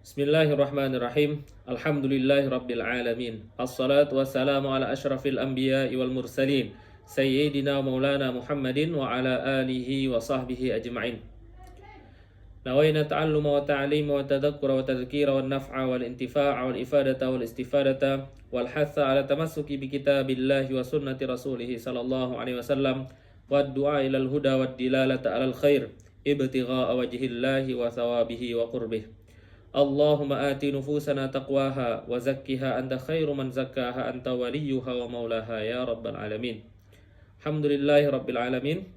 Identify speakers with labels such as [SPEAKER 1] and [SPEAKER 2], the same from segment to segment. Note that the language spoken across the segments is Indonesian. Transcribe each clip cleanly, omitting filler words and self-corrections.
[SPEAKER 1] Bismillahirrahmanirrahim. Alhamdulillahirabbil alamin. Assalatu wassalamu ala asyrafil anbiya'i wal mursalin. Sayyidina Maulana Muhammadin wa ala alihi wa sahbihi ajma'in. Nawayna ta'alluma wa ta'lima wa tadhakkura wa tadhkira wa naf'a wal intifa'a wal ifadata wal istifadata wal hatha ala tamassuki bi kitabillahi wa sunnati rasulih sallallahu alaihi wasallam wa du'a ilal huda wa dilalata alal khair ibtigha'a wajhillahi wa thawabihi wa qurbih. Allahumma ati nufusana taqwaha wa zakkiha anta khairu man zakkaha anta waliyuha wa maulaha ya rabbal alamin. Alhamdulillahi rabbil alamin.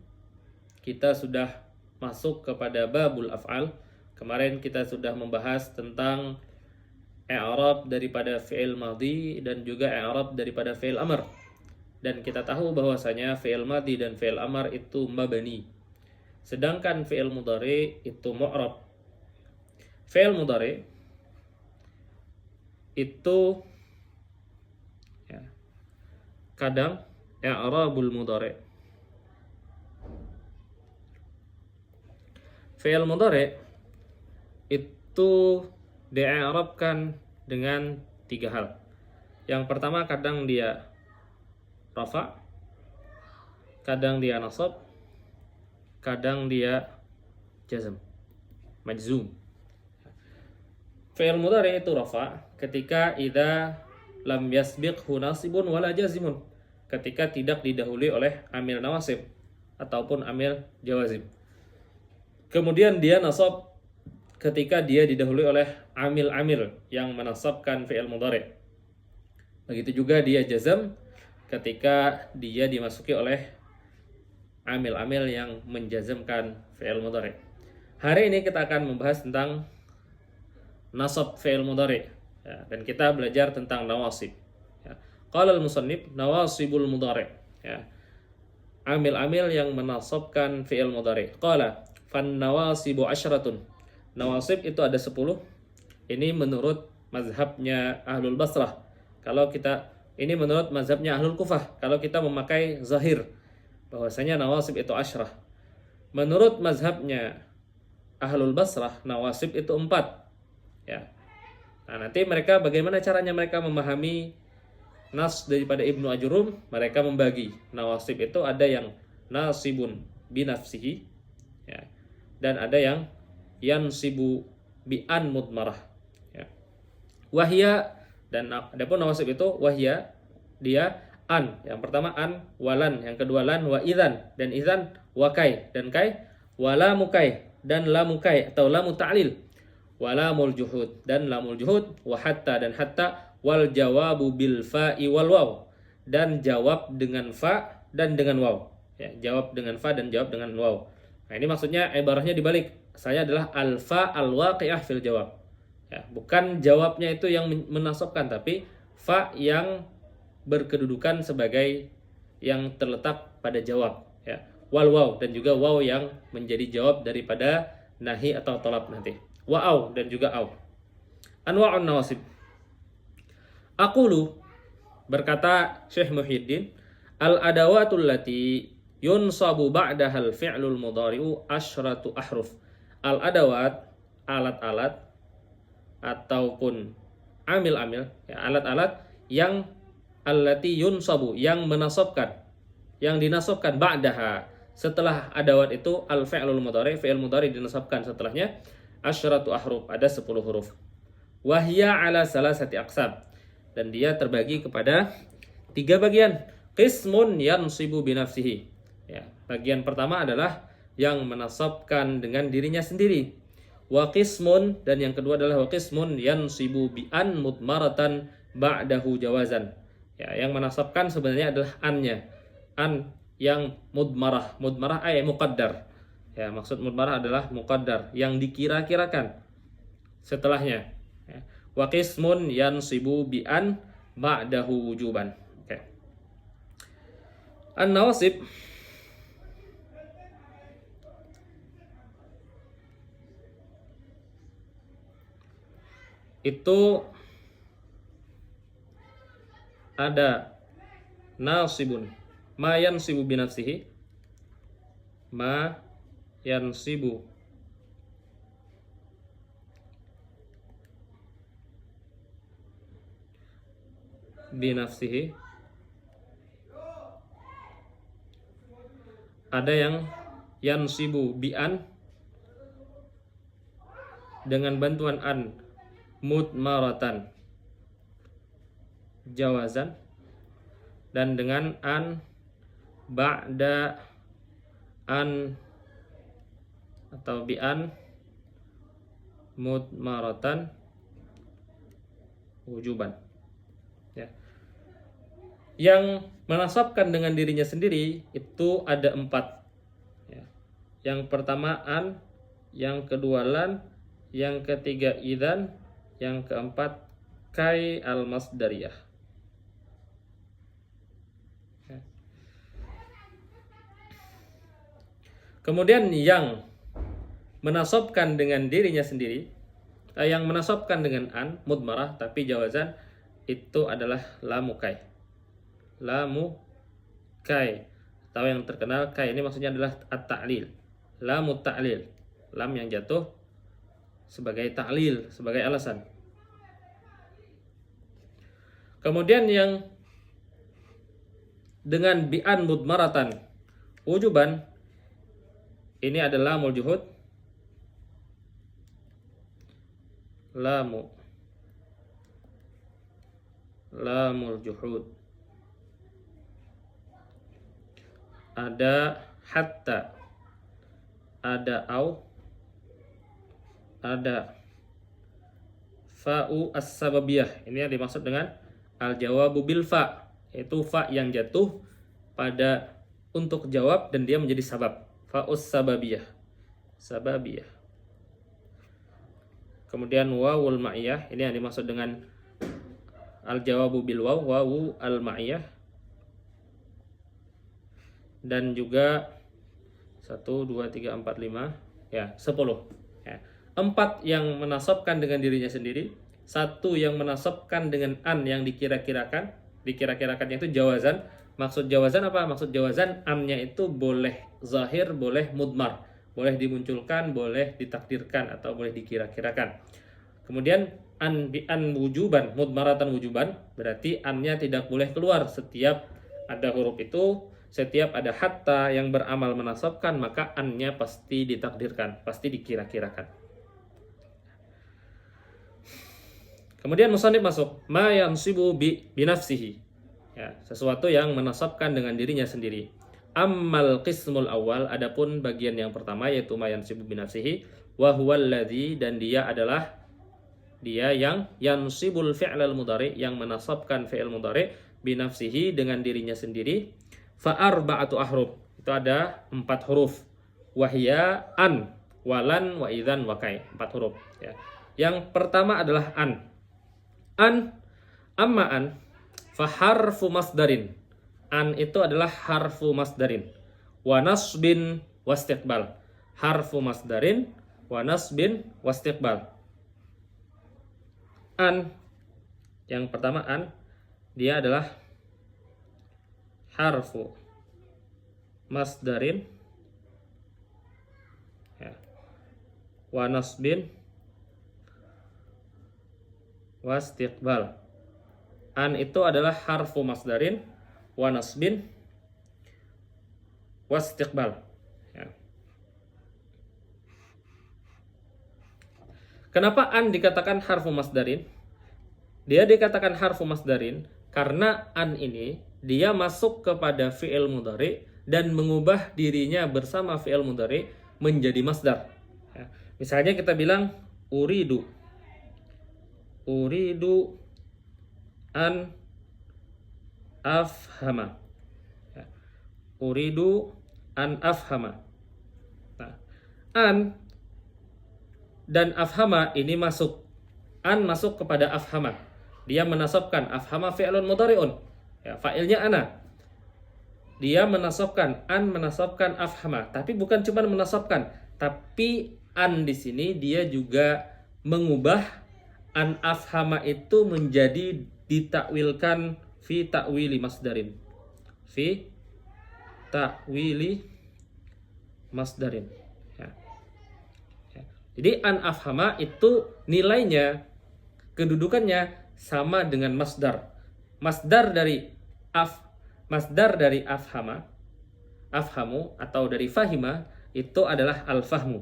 [SPEAKER 1] Kita sudah masuk kepada babul af'al. Kemarin kita sudah membahas tentang i'rab daripada fi'il madhi dan juga i'rab daripada fi'il amr. Dan kita tahu bahwasanya fi'il madhi dan fi'il amr itu mabni. Sedangkan fi'il mudhari itu mu'rab. Fi'il mudhari itu kadang i'rabul mudhari. Fi'il mudhari itu di'irabkan dengan tiga hal. Yang pertama, kadang dia rafa, kadang dia nasab, kadang dia jazm, majzum. Fi'il mudhari itu rafa ketika idza lam yasbiqhu nasibun wala jazimun, ketika tidak didahului oleh amil nawasib ataupun amil jawazim. Kemudian dia nasab ketika dia didahului oleh amil-amil yang menasabkan fi'il mudhari. Begitu juga dia jazm ketika dia dimasuki oleh amil-amil yang menjazmkan fi'il mudhari. Hari ini kita akan membahas tentang nasab fi'il mudhari, dan kita belajar tentang nawasib. Qala al-musannif nawasibul mudhari, amil-amil yang menasabkan fi'il mudhari. Qala fan nawasibu asyratun. Nawasib itu ada 10. Ini menurut mazhabnya Ahlul Basrah. Ini menurut mazhabnya Ahlul Kufah. Kalau kita memakai zahir bahwasanya nawasib itu asyrah. Menurut mazhabnya Ahlul Basrah, nawasib itu 4. Nah, nanti bagaimana caranya mereka memahami nas daripada Ibnu Ajrum? Mereka membagi nawasib itu ada yang nasibun binafsihi, dan ada yang yansibu bi an mudmarah. Wahya, dan adapun nawasib itu wahya, dia an. Yang pertama an, walan, yang kedua lan, wa idzan, dan idzan, wa kai, dan kai, wala mukai, dan la mukai atau lamu ta'lil, walamul juhud, dan lamul juhud, wa hatta, dan hatta, wal jawabu bil fa'i wal waw, dan jawab dengan fa dan dengan waw. Jawab dengan fa dan jawab dengan waw. Nah, ini maksudnya ibarahnya dibalik. Saya adalah alfa al-waqi'ah fil jawab. Bukan jawabnya itu yang menasabkan, tapi fa yang berkedudukan sebagai yang terletak pada jawab. Wal waw, dan juga waw yang menjadi jawab daripada nahi atau talab nanti. Wa au, dan juga au. Anwa'un nawasib. Aqulu, berkata Syekh Muhyiddin, al-adawatul lati yunsabu ba'dahal fi'lul mudhari'u asyratu ahruf. Al-adawat, alat-alat ataupun amil-amil, alat-alat yang allati yunsabu, yang menasabkan, yang dinasabkan ba'daha, setelah adawat itu al-fi'lul mudhari', fi'il mudhari dinasabkan setelahnya asyratu ahruf, ada 10 huruf. Wahya ala salasati aqsam, dan dia terbagi kepada 3 bagian. Qismun yansibu binafsihi, bagian pertama adalah yang menasabkan dengan dirinya sendiri. Wa qismun, dan yang kedua adalah wa qismun yansibu bi an mudmaratan ba'dahu jawazan. Yang menasabkan sebenarnya adalah annya, an yang mudmarah. Mudmarah ay muqaddar. Maksud mudmarah adalah muqaddar, yang dikira-kirakan setelahnya. Wa qismun yansibu bi an ba'dahu wujuban. An-nawasib itu ada nasibun ma yansibu bi nafsihi, ma yansibu binafsihi. Ada yang yansibu bi an dengan bantuan an mudmaratan jawazan, dan dengan an ba'da an atau bi an mudmaratan wujuban. Ya. Yang menasabkan dengan dirinya sendiri itu ada 4. Ya. Yang pertama an, yang kedua lan, yang ketiga idzan, yang keempat kai al-masdariyah. Ya. Kemudian yang menasabkan dengan dirinya sendiri, yang menasabkan dengan an mudmarah tapi jawazan, itu adalah lamu kai. Lamu kai, atau yang terkenal kai ini maksudnya adalah at-ta'lil. Lamu ta'lil, lam yang jatuh sebagai ta'lil, sebagai alasan. Kemudian yang dengan bi'an mudmaratan wujuban, ini adalah lamul juhud. Lamul juhud. Ada hatta, ada au, ada fa'u as-sababiyah. Ini yang dimaksud dengan al-jawabu bil fa, yaitu fa yang jatuh pada untuk jawab dan dia menjadi sabab. Fa'us sababiyah. Sababiyah. Kemudian wawul ma'iyah, ini yang dimaksud dengan al-jawabu bil waw, wawu al-ma'iyah. Dan juga 1, 2, 3, 4, 5, ya 10. Ya. 4 yang menasabkan dengan dirinya sendiri, 1 yang menasabkan dengan an yang dikira-kirakannya itu jawazan. Maksud jawazan apa? Maksud jawazan an-nya itu boleh zahir, boleh mudmar, boleh dimunculkan, boleh ditakdirkan, atau boleh dikira-kirakan. Kemudian an wujuban, mudmaratan wujuban, berarti an-nya tidak boleh keluar setiap ada huruf itu. Setiap ada hatta yang beramal menasabkan, maka an-nya pasti ditakdirkan, pasti dikira-kirakan. Kemudian musannif masuk ma yansibu binafsihi, ya, sesuatu yang menasabkan dengan dirinya sendiri. Ammal qismul awal, adapun bagian yang pertama yaitu ma yansibu binafsihi, wa huwal ladzi, dan dia adalah dia yang yansibul fi'lal mudhari, yang menasabkan fi'il mudhari binafsihi, dengan dirinya sendiri. Fa arba'atu ahruf, itu ada 4 huruf. Wahya an, walan, wa idzan, wa kai, 4 huruf, ya. Yang pertama adalah an. Amma an fa harfu masdarin. An itu adalah harfu masdarin. Wa nasbin wastiqbal. Harfu masdarin wa nasbin wastiqbal. An, yang pertama an, dia adalah harfu masdarin, ya, wa nasbin wastiqbal. An itu adalah harfu masdarin wa nasbin wastiqbal, ya. Kenapa an dikatakan harfu masdarin? Dia dikatakan harfu masdarin karena an ini dia masuk kepada fi'il mudhari dan mengubah dirinya bersama fi'il mudhari menjadi masdar. Ya. Misalnya kita bilang uridu an afhama. Ya. Uridu an afhama. Nah, an dan afhama ini masuk. An masuk kepada afhama. Dia menasabkan afhama fi'lun mudhari'un. Ya, fa'ilnya ana. Dia menasabkan, an menasabkan afhama, tapi bukan cuma menasabkan, tapi an di sini dia juga mengubah an afhama itu menjadi ditakwilkan fi ta'wili masdarin. Fi ta'wili masdarin. Ya. Ya. Jadi an afhama itu nilainya, kedudukannya sama dengan masdar. Masdar dari masdar dari afhamu atau dari fahima itu adalah al-fahmu.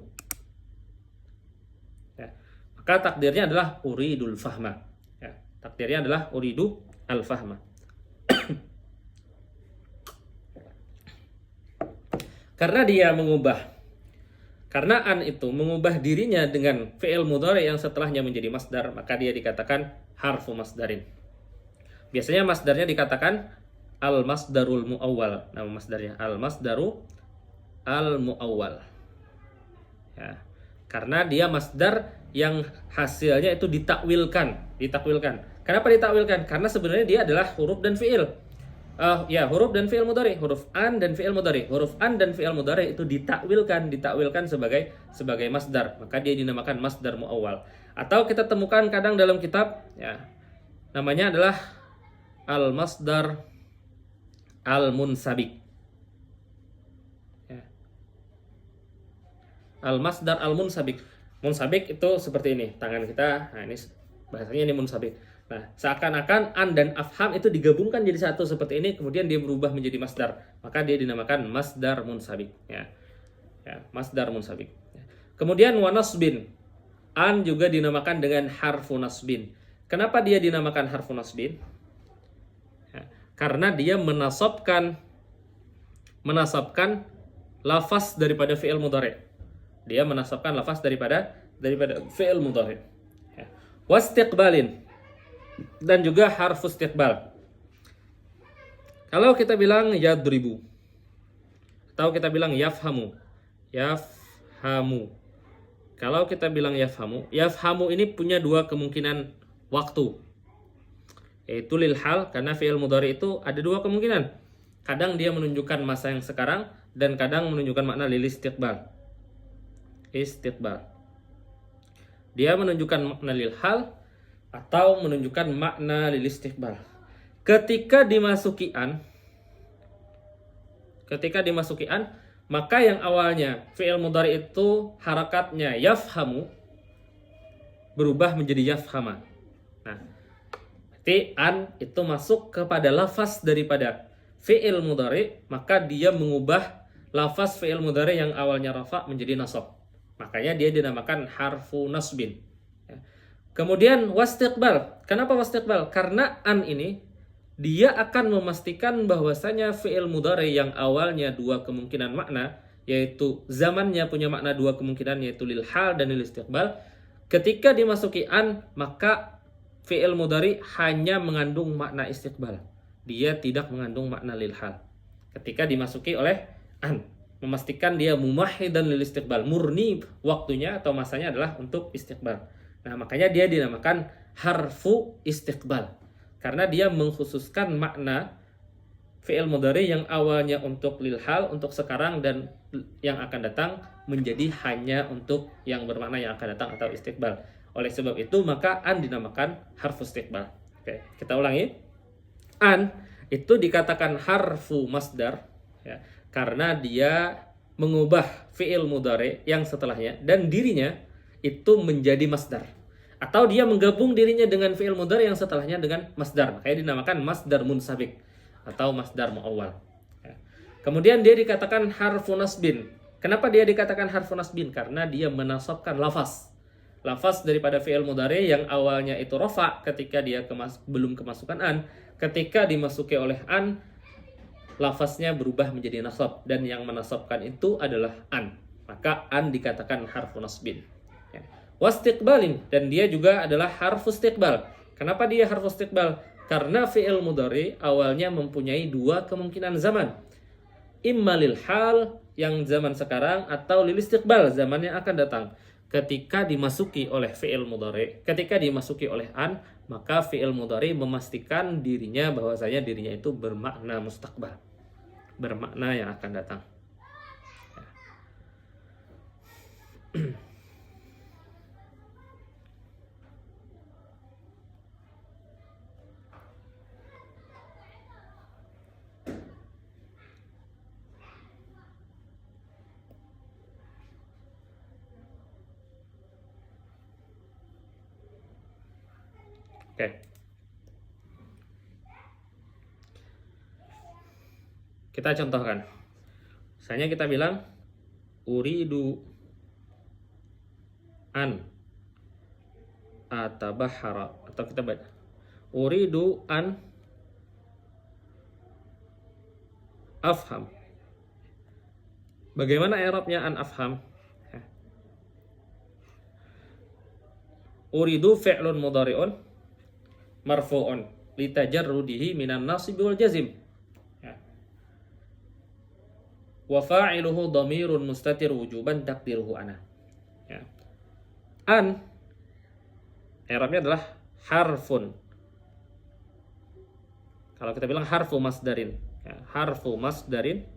[SPEAKER 1] Ya. Maka takdirnya adalah uridul fahma. Ya. Takdirnya adalah uridu al-fahma. Karena dia mengubah, karena an itu mengubah dirinya dengan fi'il mudhari yang setelahnya menjadi masdar, maka dia dikatakan harfu masdarin. Biasanya masdarnya dikatakan al-masdarul muawwal. Nama masdarnya al-masdaru al-muawwal. Ya. Karena dia masdar yang hasilnya itu ditakwilkan. Kenapa ditakwilkan? Karena sebenarnya dia adalah huruf dan fi'il. Huruf dan fi'il mudhari, huruf an dan fi'il mudhari. Huruf an dan fi'il mudhari itu ditakwilkan sebagai masdar, maka dia dinamakan masdar muawwal. Atau kita temukan kadang dalam kitab, ya, namanya adalah al-masdar al-munsabik. Ya. Al-masdar al-munsabik. Munsabik itu seperti ini, tangan kita. Nah, ini bahasanya ini munsabik. Nah, seakan-akan an dan afham itu digabungkan jadi satu seperti ini, kemudian dia berubah menjadi masdar. Maka dia dinamakan masdar munsabik. Ya, masdar munsabik. Ya. Kemudian wa nasbin. An juga dinamakan dengan harfu nasbin. Kenapa dia dinamakan harfu nasbin? Ya, karena dia menasabkan lafaz daripada fi'il mudhari. Dia menasabkan lafaz daripada fi'il mudhari. Ya. Wastiqbalin. Dan juga harfu istiqbal. Kalau kita bilang yadribu, atau kita bilang yafhamu. Kalau kita bilang yafhamu ini punya dua kemungkinan waktu, yaitu lil hal, karena fi'il mudhari itu ada dua kemungkinan. Kadang dia menunjukkan masa yang sekarang, dan kadang menunjukkan makna lil istiqbal. Dia menunjukkan makna lil hal atau menunjukkan makna lil istiqbal. Ketika dimasuki an, maka yang awalnya fi'il mudhari itu harakatnya yafhamu berubah menjadi yafhama. Nah, berarti an itu masuk kepada lafaz daripada fi'il mudhari, maka dia mengubah lafaz fi'il mudhari yang awalnya rafa menjadi nasab. Makanya dia dinamakan harfu nasbin. Kemudian wastiqbal. Kenapa wastiqbal? Karena an ini dia akan memastikan bahwasanya fi'il mudhari yang awalnya dua kemungkinan makna, yaitu zamannya punya makna dua kemungkinan, yaitu lil hal dan lil istiqbal. Ketika dimasuki an, maka fi'il mudhari hanya mengandung makna istiqbal. Dia tidak mengandung makna lil hal. Ketika dimasuki oleh an, memastikan dia mumahhidan lil istiqbal, murni waktunya atau masanya adalah untuk istiqbal. Nah, makanya dia dinamakan harfu istiqbal. Karena dia mengkhususkan makna fi'il mudhari yang awalnya untuk lil hal, untuk sekarang dan yang akan datang, menjadi hanya untuk yang bermakna yang akan datang atau istiqbal. Oleh sebab itu, maka an dinamakan harfu istiqbal. Oke, kita ulangi. An itu dikatakan harfu masdar, ya, karena dia mengubah fi'il mudhari yang setelahnya dan dirinya itu menjadi masdar. Atau dia menggabung dirinya dengan fi'il mudhari yang setelahnya dengan masdar. Makanya dinamakan masdar munsabik atau masdar muawwal. Ya. Kemudian dia dikatakan harfu nasbin. Kenapa dia dikatakan harfu nasbin? Karena dia menasabkan lafaz. Lafaz daripada fi'il mudhari yang awalnya itu rafa ketika dia belum kemasukan an. Ketika dimasuki oleh an, lafaznya berubah menjadi nasab. Dan yang menasabkan itu adalah an. Maka an dikatakan harfu nasbin. Wastiqbalin, dan dia juga adalah harfu istiqbal. Kenapa dia harfu istiqbal? Karena fi'il mudhari awalnya mempunyai dua kemungkinan zaman. Imma lil hal yang zaman sekarang, atau lil istiqbal zaman yang akan datang. Ketika dimasuki oleh fi'il mudhari, ketika dimasuki oleh an, maka fi'il mudhari memastikan dirinya bahwasanya dirinya itu bermakna mustaqbal, bermakna yang akan datang. Oke. Kita contohkan. Misalnya kita bilang uridu an atabahara, atau kita baca uridu an afham. Bagaimana i'rabnya an afham? Uridu fi'lun mudhari'un marfu'un litajarrudihi minan nasib wal jazim. Wa fa'iluhu dhamirun mustatir wujuban taqdiruhu ana. An i'rabnya adalah harfun. Kalau kita bilang harfu masdarin, harfu masdarin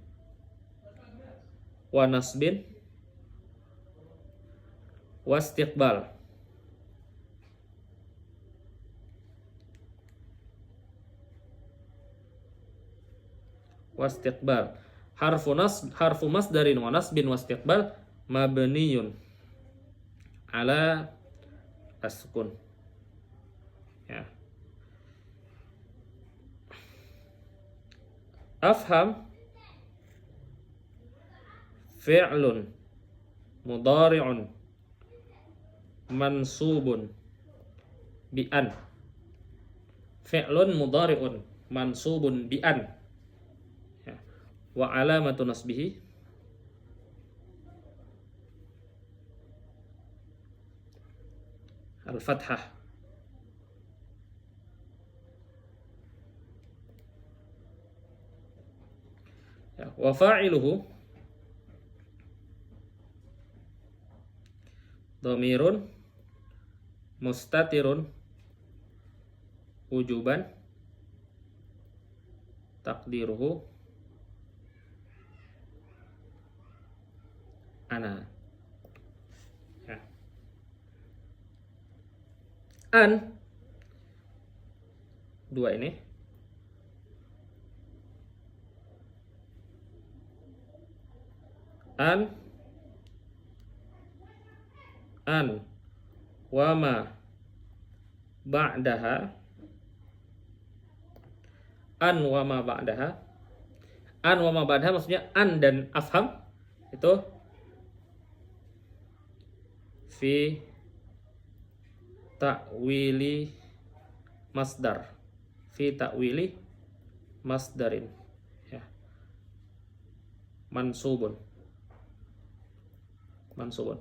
[SPEAKER 1] wa nasbin wa istiqbal. Wastiqbal. Harfu masdarin wa nasbin wastiqbal mabniyun ala as-sukun. Ya. Afham fi'lun mudhari'un mansubun bi an. Fi'lun mudhari'un mansubun bi an. Ya. Wa alamatu nasbihi al-fathah. Ya. Wa fa'iluhu dhamirun mustatirun wujuban taqdiruhu ana. Ya. An dua ini an wa ma ba'daha maksudnya an dan afham itu fi ta'wili masdarin, ya. Mansubun.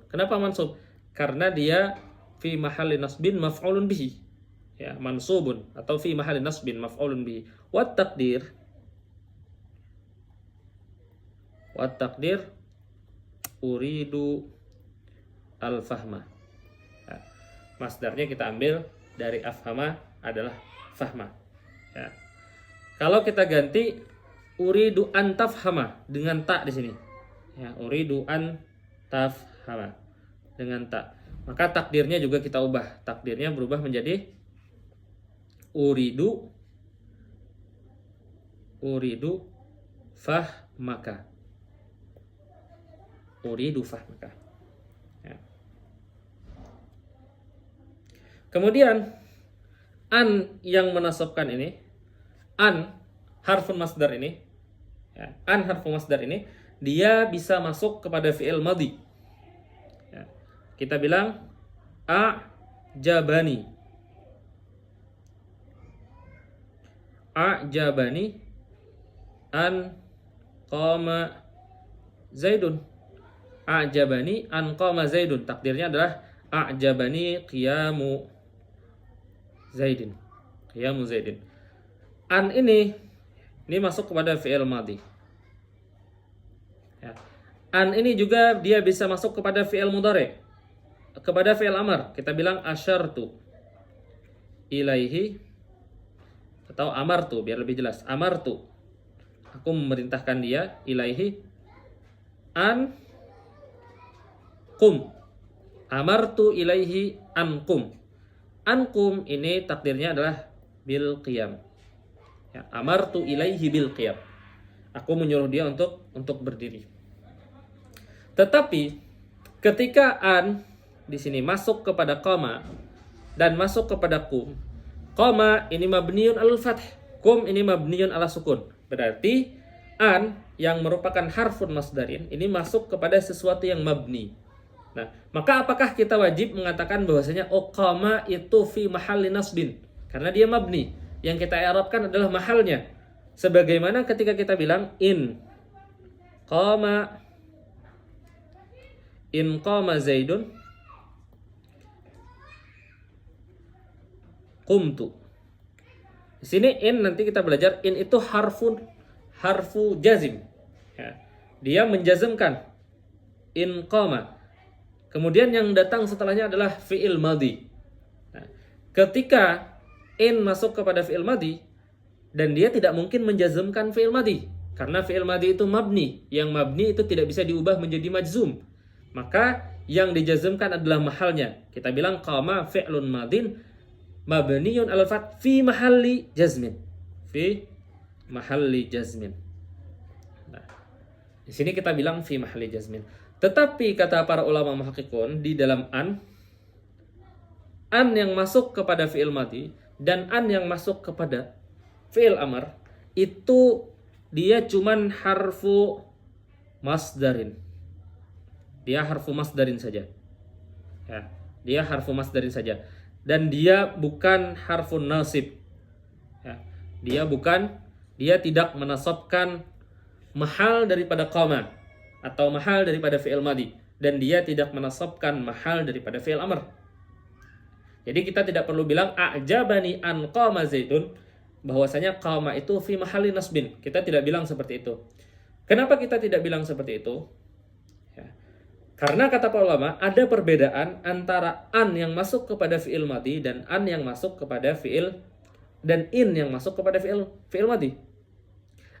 [SPEAKER 1] Kenapa mansub? Karena dia fi mahalli nasbin maf'ulun bihi. Ya, mansubun atau fi mahalli nasbin maf'ulun bihi. Wat taqdir uridu al-fahma. Ya, masdarnya kita ambil dari afhama adalah fahma. Ya. Kalau kita ganti uridu an tafhama dengan ta di sini. Ya, uridu an tafhama dengan ta. Maka takdirnya juga kita ubah. Takdirnya berubah menjadi uridu fahmaka. Uridu fahmaka. Ya. Kemudian an yang menasabkan ini, an harfun masdar ini, ya, an harfun masdar ini dia bisa masuk kepada fi'il madhi. Ya. Kita bilang a'jabani an qama zaidun. A'jabani an qama zaidun. Takdirnya adalah a'jabani qiyamu zaidin. An ini masuk kepada fi'il madhi. Ya. An ini juga dia bisa masuk kepada fi'il mudhari', kepada fi'il amar. Kita bilang asyartu ilaihi atau amartu, biar lebih jelas. Amartu, aku memerintahkan dia, ilaihi an qum. Amartu ilaihi an qum. An qum ini takdirnya adalah bil qiyam. Ya, amartu ilaihi bil qiyam. Aku menyuruh dia untuk berdiri. Tetapi ketika an di sini masuk kepada qama dan masuk kepada qum, qama ini mabniun al fath, qum ini mabniun ala sukun. Berarti an yang merupakan harfun masdarin ini masuk kepada sesuatu yang mabni. Nah, maka apakah kita wajib mengatakan bahwasanya qama itu fi mahalli nasbin? Karena dia mabni. Yang kita i'rabkan adalah mahalnya. Sebagaimana ketika kita bilang qama Zaidun qumtu. Di sini nanti kita belajar itu harfu jazim. Ya. Dia menjazmkan qama. Kemudian yang datang setelahnya adalah fi'il madhi. Nah, ketika masuk kepada fi'il madhi dan dia tidak mungkin menjazmkan fi'il madhi karena fi'il madhi itu mabni. Yang mabni itu tidak bisa diubah menjadi majzum. Maka yang dijazmkan adalah mahalnya. Kita bilang qama fi'lun madin mabniyun al fath fi mahalli jazmin. Fi mahalli jazmin. Nah, di sini kita bilang fi mahalli jazmin. Tetapi kata para ulama muhaqqiqun di dalam an yang masuk kepada fi'il madhi dan an yang masuk kepada fi'il amr itu dia cuman harfu masdarin. Dia harfu masdarin saja. Ya, dia harfu masdarin saja. Dan dia bukan harfun nasib. Ya, dia tidak menasabkan mahal daripada qama atau mahal daripada fi'il madhi, dan dia tidak menasabkan mahal daripada fi'il amr. Jadi kita tidak perlu bilang a'jabani an qama Zaidun, bahwasanya qama itu fi mahalli nasbin. Kita tidak bilang seperti itu. Kenapa kita tidak bilang seperti itu? Ya. Karena kata para ulama ada perbedaan antara an yang masuk kepada fi'il madhi dan an yang masuk kepada fi'il dan yang masuk kepada fi'il madhi.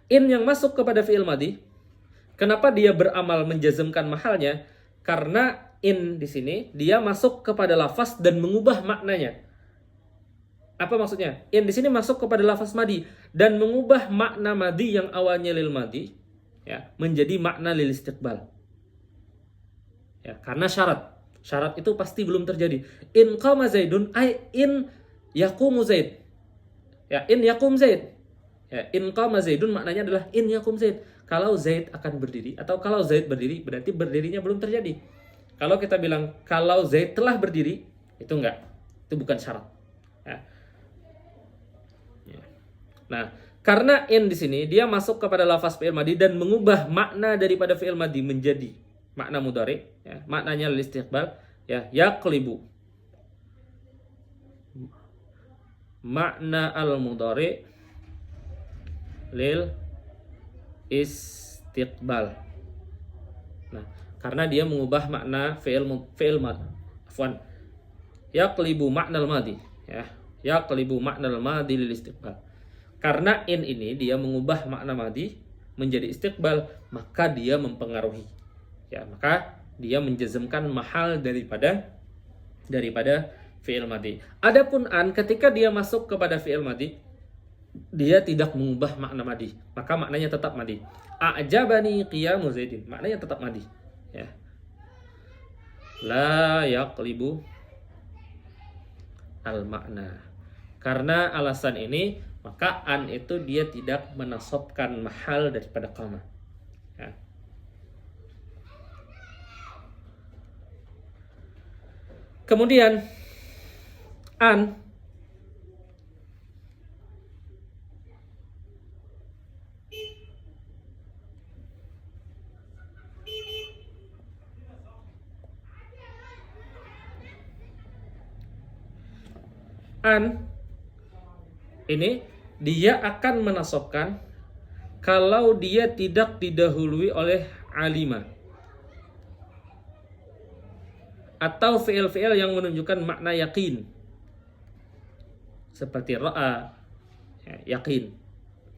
[SPEAKER 1] Yang masuk kepada fi'il madhi, kenapa dia beramal menjazmkan mahalnya? Karena di sini dia masuk kepada lafaz dan mengubah maknanya. Apa maksudnya? Di sini masuk kepada lafaz madhi dan mengubah makna madhi yang awalnya lil madhi ya menjadi makna lil istiqbal. Ya, karena syarat itu pasti belum terjadi. In qama Zaidun ay in yaqumu Zaid. Ya, in yaqum Zaid. Ya, in qama Zaidun maknanya adalah in yaqum Zaid. Kalau Zaid akan berdiri atau kalau Zaid berdiri, berarti berdirinya belum terjadi. Kalau kita bilang kalau Zaid telah berdiri, itu enggak. Itu bukan syarat. Ya. Nah, karena di sini dia masuk kepada lafaz fi'il madhi dan mengubah makna daripada fi'il madhi menjadi makna mudhari, ya, maknanya lil istiqbal, ya, yaqlibu. Makna al-mudhari lil istiqbal. Nah, karena dia mengubah makna fi'il madhi. Afwan. Yaqlibu makna al-madhi, ya. Yaqlibu makna al-madhi lil istiqbal. Karena ini dia mengubah makna madhi menjadi istiqbal, maka dia mempengaruhi. Ya, maka dia menjazmkan mahal daripada fi'il madhi. Adapun an ketika dia masuk kepada fi'il madhi, dia tidak mengubah makna madhi, maka maknanya tetap madhi. A'jabani qiyamu Zaidin, maknanya tetap madhi. Ya. La yaqlibu al-makna. Karena alasan ini, maka an itu dia tidak menasabkan mahal daripada qama. Ya. Kemudian an ini dia akan menasabkan kalau dia tidak didahului oleh alima atau fi'il-fi'il yang menunjukkan makna yakin seperti ra'a, ya, yakin,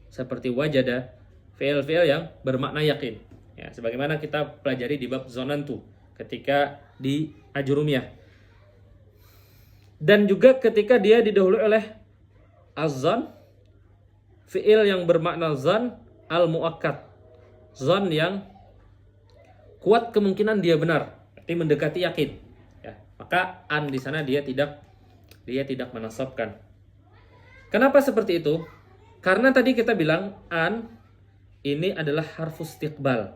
[SPEAKER 1] seperti wajada, fi'il-fi'il yang bermakna yakin, ya, sebagaimana kita pelajari di bab zonantu ketika di ajurumiyah. Dan juga ketika dia didahului oleh azan, fi'il yang bermakna zan al-muakkad, zan yang kuat kemungkinan dia benar, berarti mendekati yakin. Ya, maka an di sana dia tidak menasabkan. Kenapa seperti itu? Karena tadi kita bilang an ini adalah harfus istiqbal.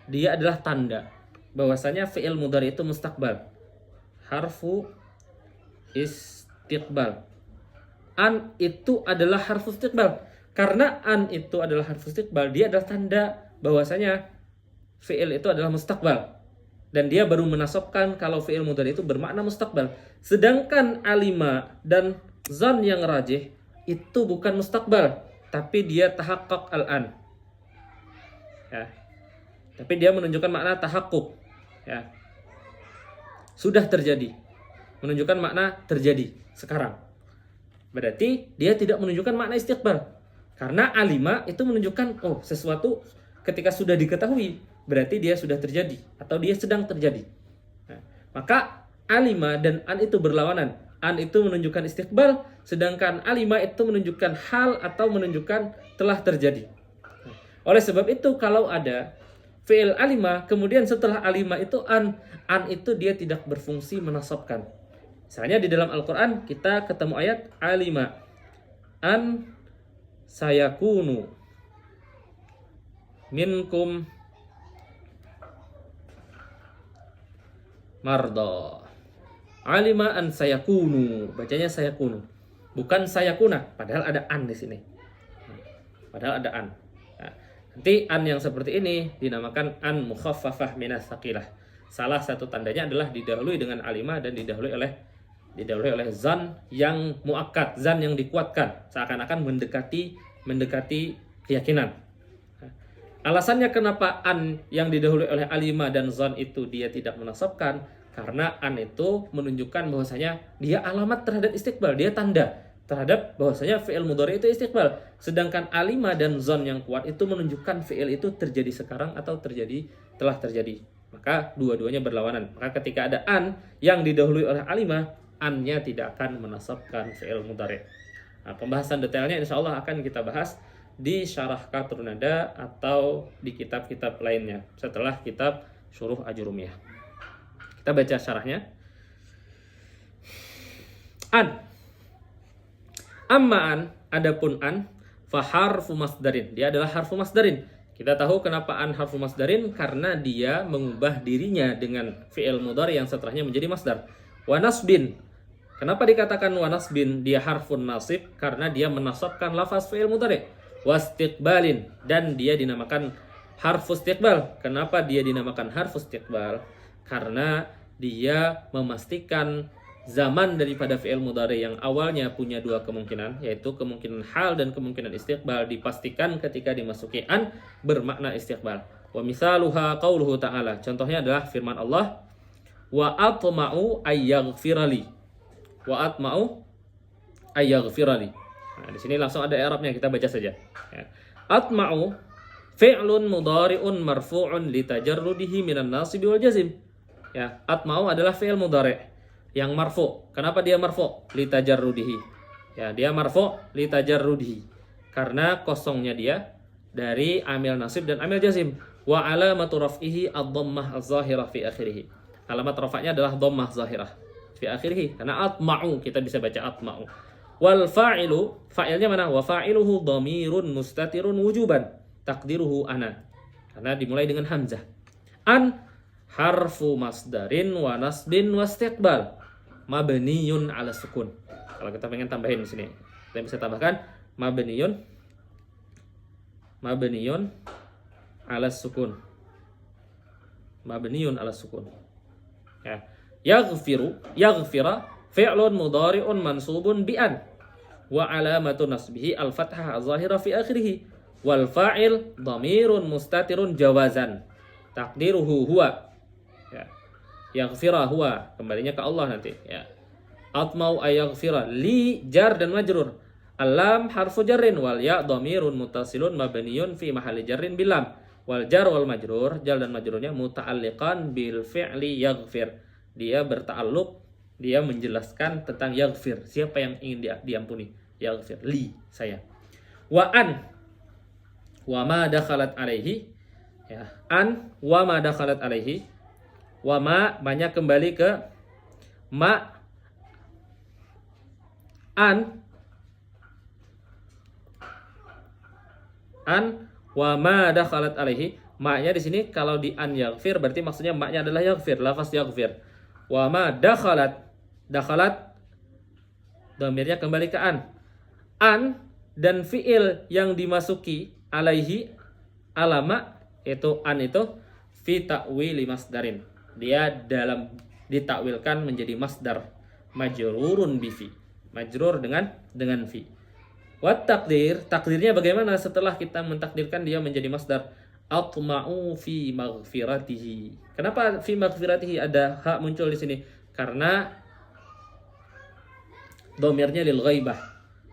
[SPEAKER 1] Dia adalah tanda bahwasanya fi'il mudhari itu mustaqbal. Harfu istiqbal. An itu adalah harfus istiqbal. Karena an itu adalah harfus istiqbal, dia adalah tanda bahwasanya fi'il itu adalah mustaqbal. Dan dia baru menasabkan kalau fi'il mudhari itu bermakna mustaqbal. Sedangkan alima dan zan yang rajih itu bukan mustaqbal, tapi dia tahaqqaq al-an. Ya. Tapi dia menunjukkan makna tahaqquk. Ya. Sudah terjadi. Menunjukkan makna terjadi sekarang. Berarti dia tidak menunjukkan makna istiqbal. Karena alima itu menunjukkan sesuatu ketika sudah diketahui, berarti dia sudah terjadi atau dia sedang terjadi. Nah, maka alima dan an itu berlawanan. An itu menunjukkan istiqbal, sedangkan alima itu menunjukkan hal atau menunjukkan telah terjadi. Nah, oleh sebab itu kalau ada fi'il alima, kemudian setelah alima itu an itu dia tidak berfungsi menasabkan. Misalnya di dalam Al-Quran kita ketemu ayat alima an sayakunu minkum marda. Alima an sayakunu, bacanya sayakunu, bukan sayakuna, padahal ada an di sini. Padahal ada an. Nah, nanti an yang seperti ini dinamakan an mukhaffafah minas tsaqilah. Salah satu tandanya adalah didahului dengan alima dan didahului oleh zan yang muakkad, zan yang dikuatkan, seakan-akan mendekati keyakinan. Alasannya kenapa an yang didahului oleh alima dan zan itu dia tidak menasabkan, karena an itu menunjukkan bahwasanya dia alamat terhadap istiqbal, dia tanda terhadap bahwasanya fi'il mudhari itu istiqbal. Sedangkan alima dan zan yang kuat itu menunjukkan fi'il itu terjadi sekarang atau telah terjadi. Maka dua-duanya berlawanan. Maka ketika ada an yang didahului oleh alima, an-nya tidak akan menasabkan fi'il mudhari. Nah, pembahasan detailnya insya Allah akan kita bahas di syarah Qatrun Nada atau di kitab-kitab lainnya setelah kitab Syuruh Ajurumiyah. Kita baca syarahnya. An. Amma an, adapun an, fa harfu masdarin. Dia adalah harfu masdarin. Kita tahu kenapa an harfu masdarin, karena dia mengubah dirinya dengan fi'il mudhari yang setelahnya menjadi masdar. Wa nasbin. Kenapa dikatakan wa nasbin dia harfun nasib? Karena dia menasabkan lafaz fi'il mudhari. Wastiqbalin, dan dia dinamakan harfu istiqbal. Kenapa dia dinamakan harfu istiqbal? Karena dia memastikan zaman daripada fi'il mudhari yang awalnya punya dua kemungkinan, yaitu kemungkinan hal dan kemungkinan istiqbal, dipastikan ketika dimasuki an bermakna istiqbal. Wa misaluha qauluhu ta'ala. Contohnya adalah firman Allah, wa atma'u ayyaghfirali. Wa atma'u ayyaghfirali. Nah, di sini langsung ada i'rabnya, kita baca saja. Ya. Atma'u fi'lun mudhari'un marfu'un litajarrudihi minan nasibi wal jazim. Ya, atma'u adalah fi'il mudhari' yang marfu'. Kenapa dia marfu'? Litajarrudihi. Ya, dia marfu' litajarrudihi. Karena kosongnya dia dari amil nasib dan amil jazim. Wa alamatu raf'ihi ad-dhammah az-zahirah fi akhirih. Alamat rafa'nya adalah dhammah zahirah fi akhirih. Karena atma'u, kita bisa baca atma'u. Wal fa'ilu, fa'ilnya mana? Wa fa'iluhu dhamirun mustatirun wujuban. Takdiruhu ana. Karena dimulai dengan hamzah. An harfu masdarin wa nasbin wa istiqbal. Mabniyun ala sukun. Kalau kita pengen tambahin di sini, kita bisa tambahkan mabniyun ala sukun. Mabniyun ala sukun. Ya. Yaghfira fi'lun mudhari'un mansubun bi an wa alamatu nasbihi al-fathah az-zahira fi akhirih wal fa'il dhamirun mustatirun jawazan taqdiruhu huwa. Ya. Yaghfira huwa, kembalinya ke Allah nanti, ya. Atmau ayaghfira, li jar dan majrur. Alam harfu jarrin wal ya dhamirun muttasilun mabniyun fi mahalli jarrin bil lam. Wal jar wal majrur, jar dan majrurnya muta'alliqan bil fi'li yaghfir. Dia berta'alluq, dia menjelaskan tentang yaghfir, siapa yang ingin diampuni. Yaghfir, li, saya. Wa an wa ma dakhalat alaihi, ya. An wa ma dakhalat alaihi. Wa ma banyak kembali ke ma. An Wa ma dakhalat alaihi, maknya di sini kalau di an yaghfir berarti maksudnya maknya adalah yaghfir, lafaz yaghfir. Wa ma dakhalat dhamirnya kembali ke an. An dan fiil yang dimasuki alaihi alama itu an itu fi ta'wili masdarin. Dia dalam ditakwilkan menjadi masdar majrurun bi fi. Majrur dengan fi. Wat takdirnya bagaimana setelah kita mentakdirkan dia menjadi masdar? Atma'u fi maghfiratihi. Kenapa fi maghfiratihi ada hak muncul di sini? Karena dhamirnya lil ghaibah.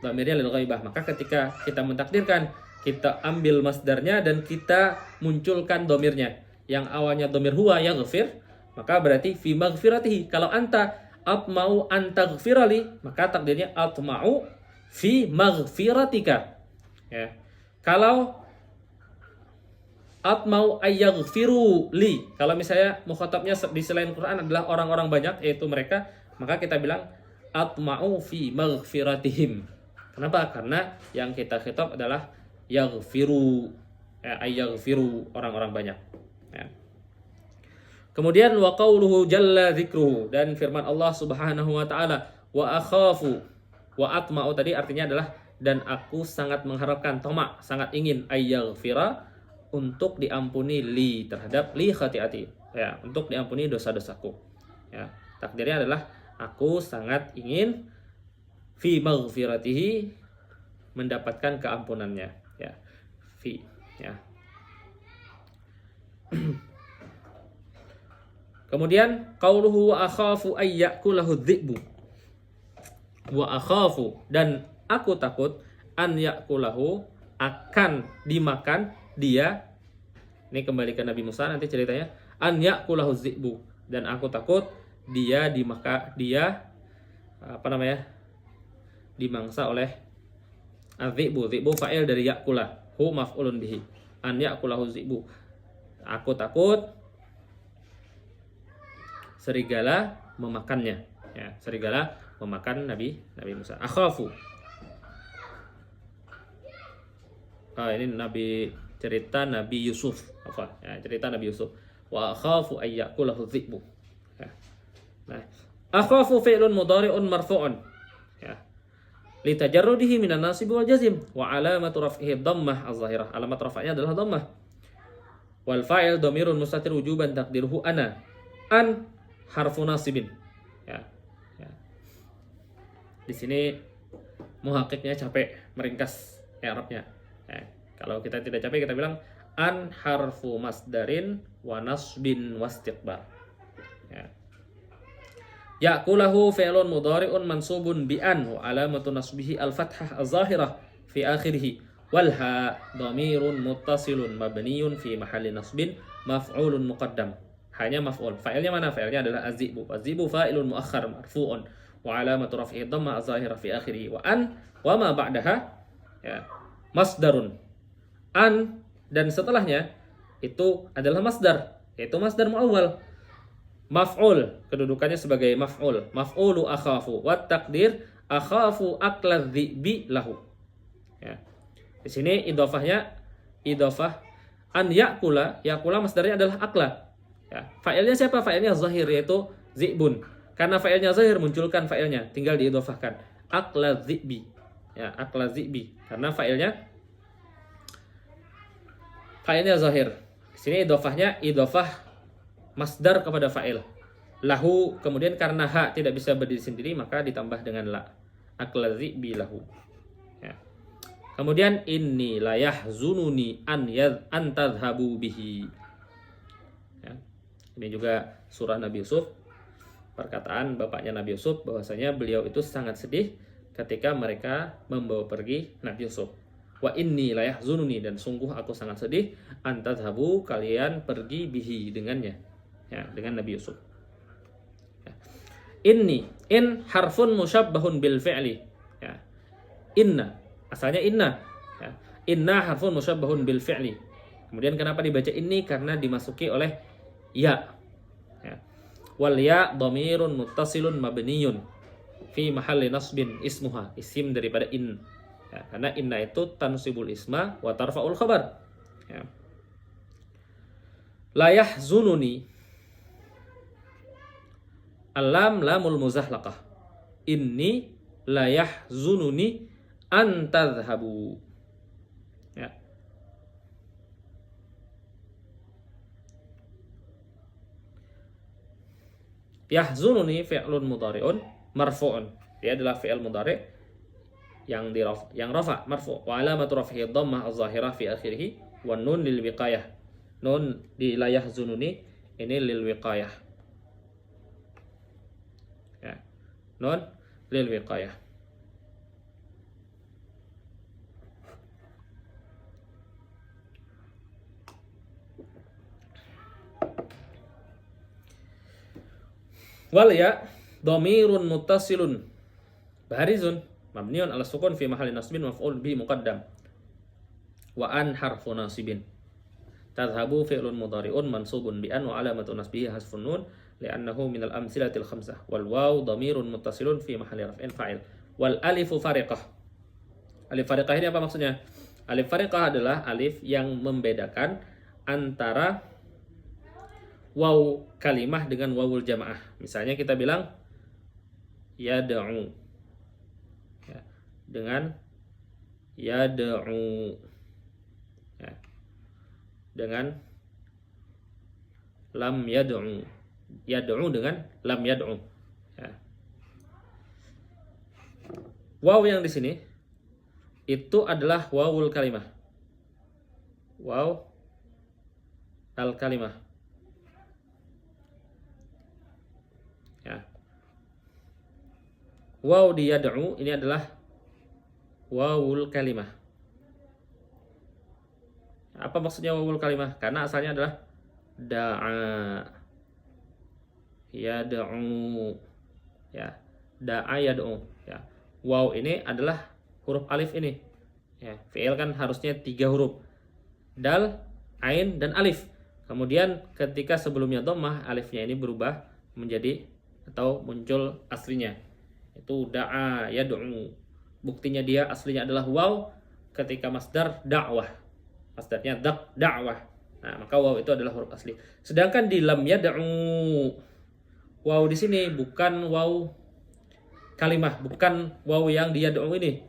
[SPEAKER 1] Dhamirnya lil ghaibah. Maka ketika kita mentakdirkan, kita ambil masdarnya dan kita munculkan dhamirnya. Yang awalnya dhamir huwa yaghfir, maka berarti fi maghfiratihi. Kalau anta atma'u an taghfirali, maka takdirnya atma'u fi maghfiratika. Ya. Kalau atmau ayyaghfiru li, kalau misalnya mukhatabnya di selain Quran adalah orang-orang banyak yaitu mereka, maka kita bilang atma'u fi maghfiratihim. Kenapa? Karena yang kita khitab adalah yaghfiru, ayyaghfiru, orang-orang banyak. Ya. Kemudian wa qauluhu jalla dzikruhu, dan firman Allah Subhanahu wa taala wa akhafu. Wa atma'u tadi artinya adalah dan aku sangat mengharapkan, toma, sangat ingin ayyaghfira, untuk diampuni li, terhadap li khati'ati, ya, untuk diampuni dosa-dosaku. Ya, takdirnya adalah aku sangat ingin fi maghfiratihi, mendapatkan keampunannya, ya. Fi, ya. Kemudian qauluhu wa akhafu ayyakulahu dhi'bu. Wa akhafu, dan aku takut an yakulahu, akan dimakan dia. Ini kembali ke Nabi Musa nanti ceritanya, an yakulahu dhi'bu, dan aku takut dia dimangsa oleh adhi'bu. Dhi'bu fa'il dari yakula, hu maf'ulun bihi. An yakulahu dhi'bu, aku takut serigala memakannya, ya, serigala memakan Nabi Musa. Akhafu. Ini cerita Nabi Yusuf. Ya, cerita Nabi Yusuf. Wa akhafu ayyakulahu dhi'bu. Ya. Nah, akhafu fi'lun mudhari'un marfu'un. Ya. Li tajarrudihi minan nasib wal jazim wa alamatu raf'ihi dhammah az-zahirah. Alamat rafa'nya adalah dhammah. Wal fa'il dhamirun mustatir wujuban taqdiruhu ana. An harfu nasibin. Ya. Di sini muhakkiknya capek meringkas i'rabnya. Ya. Kalau kita tidak capek kita bilang an harfu masdarin wa nasbin wastiqbar. Ya. Yakulahu fi'lun mudhari'un mansubun bi an wa alamatu nasbihi al-fathah az-zahirah fi akhirih wal ha dhamirun muttasilun mabniyun fi mahalli nasbin maf'ulun muqaddam. Hanya maf'ul. Fa'ilnya mana? Fa'ilnya adalah az-zi'bu. Az-zi'bu fa'ilun muakhkhar marfu'un wa alamatu raf'ihi dhamma az-zahirah fi akhirih wa an wa ma ba'daha, ya, masdarun. An dan setelahnya itu adalah masdar, yaitu masdar muawwal. Maf'ul, kedudukannya sebagai maf'ul. Maf'ulu akhafu wa taqdir akhafu akla dhi'bi lahu. Ya. Di sini idhofahnya idhofah an yakula, yakula masdarnya adalah akla. Ya. Fa'ilnya siapa? Fa'ilnya zahir, yaitu zi'bun. Karena fa'ilnya zahir, munculkan fa'ilnya, tinggal diidhofahkan. Akla dhi'bi. Ya, akla dhi'bi. Karena fa'ilnya zahir. Di sini idhofahnya idhofah masdar kepada fa'il. Lahu, kemudian karena ha tidak bisa berdiri sendiri maka ditambah dengan la. Akla dhi'bi lahu. Ya. Kemudian inni la yahzununi an tadhhabu bihi. Ya. Ini juga surah Nabi Yusuf. Perkataan bapaknya Nabi Yusuf bahwasanya beliau itu sangat sedih ketika mereka membawa pergi Nabi Yusuf. Wa inni la yahzununi, dan sungguh aku sangat sedih an tadhhabu, kalian pergi bihi dengannya, ya, dengan Nabi Yusuf. Ya. Inni, in harfun musyabbahun bil fi'li. Ya. Inna, asalnya inna. Ya. Inna harfun musyabbahun bil fi'li. Kemudian kenapa dibaca ini? Karena dimasuki oleh ya. Ya. Wal ya dhamirun muttasilun mabniyun fi mahalli nasbin ismuha, isim daripada in. Ya, karena inna itu tansibul isma wa tarfa'ul khabar. Ya. La yahzununi, alam lamul muzahlaqah. Inni la yahzununi an tadhhabu. Ya. Yahzununi fi'lun mudhari'un marfu'un. Dia adalah fi'il mudhari' yang rafa marfu'. Wa alamatu raf'ihi dhammah adh-dhahirah fi akhirih wa nun lil wiqayah. Nun di la yahzununi ini lil wiqayah. Ya. Nun lil wiqayah. Wal ya dhamirun muttasilun barizun mabniun ala sukun fi mahalli nasbin maf'ul bi muqaddam. Wa an harfu nasibin. Tadhhabu fi'lun mudhari'un mansubun bi an wa alamatu nasbihi hasfun nun li'annahu minal amsilatil khamsah. Wal waw dhamirun muttasilun fi mahalli raf'in fa'il. Wal alifu fariqah. Alif fariqah ini apa maksudnya? Alif fariqah adalah alif yang membedakan antara waw kalimah dengan wawul jamaah. Misalnya kita bilang yad'u, ya, dengan yad'u, ya, dengan lam yad'u, yad'u dengan lam yad'u. Ya. Waw yang di sini itu adalah wawul kalimah. Waw al kalimah. Ya. Waw di yad'u ini adalah wawul kalimah. Apa maksudnya wawul kalimah? Karena asalnya adalah da'a yad'u. Ya, da'a yad'u. Ya. Waw ini adalah huruf alif ini. Ya, fi'il kan harusnya 3 huruf. Dal, ain, dan alif. Kemudian ketika sebelumnya dhammah, alifnya ini berubah menjadi atau muncul aslinya. Itu da'a yad'u. Buktinya dia aslinya adalah waw ketika masdar da'wah. Masdarnya da'wah. Nah, maka waw itu adalah huruf asli. Sedangkan di lam yad'u, waw di sini bukan waw kalimah, bukan waw yang di yad'u ini.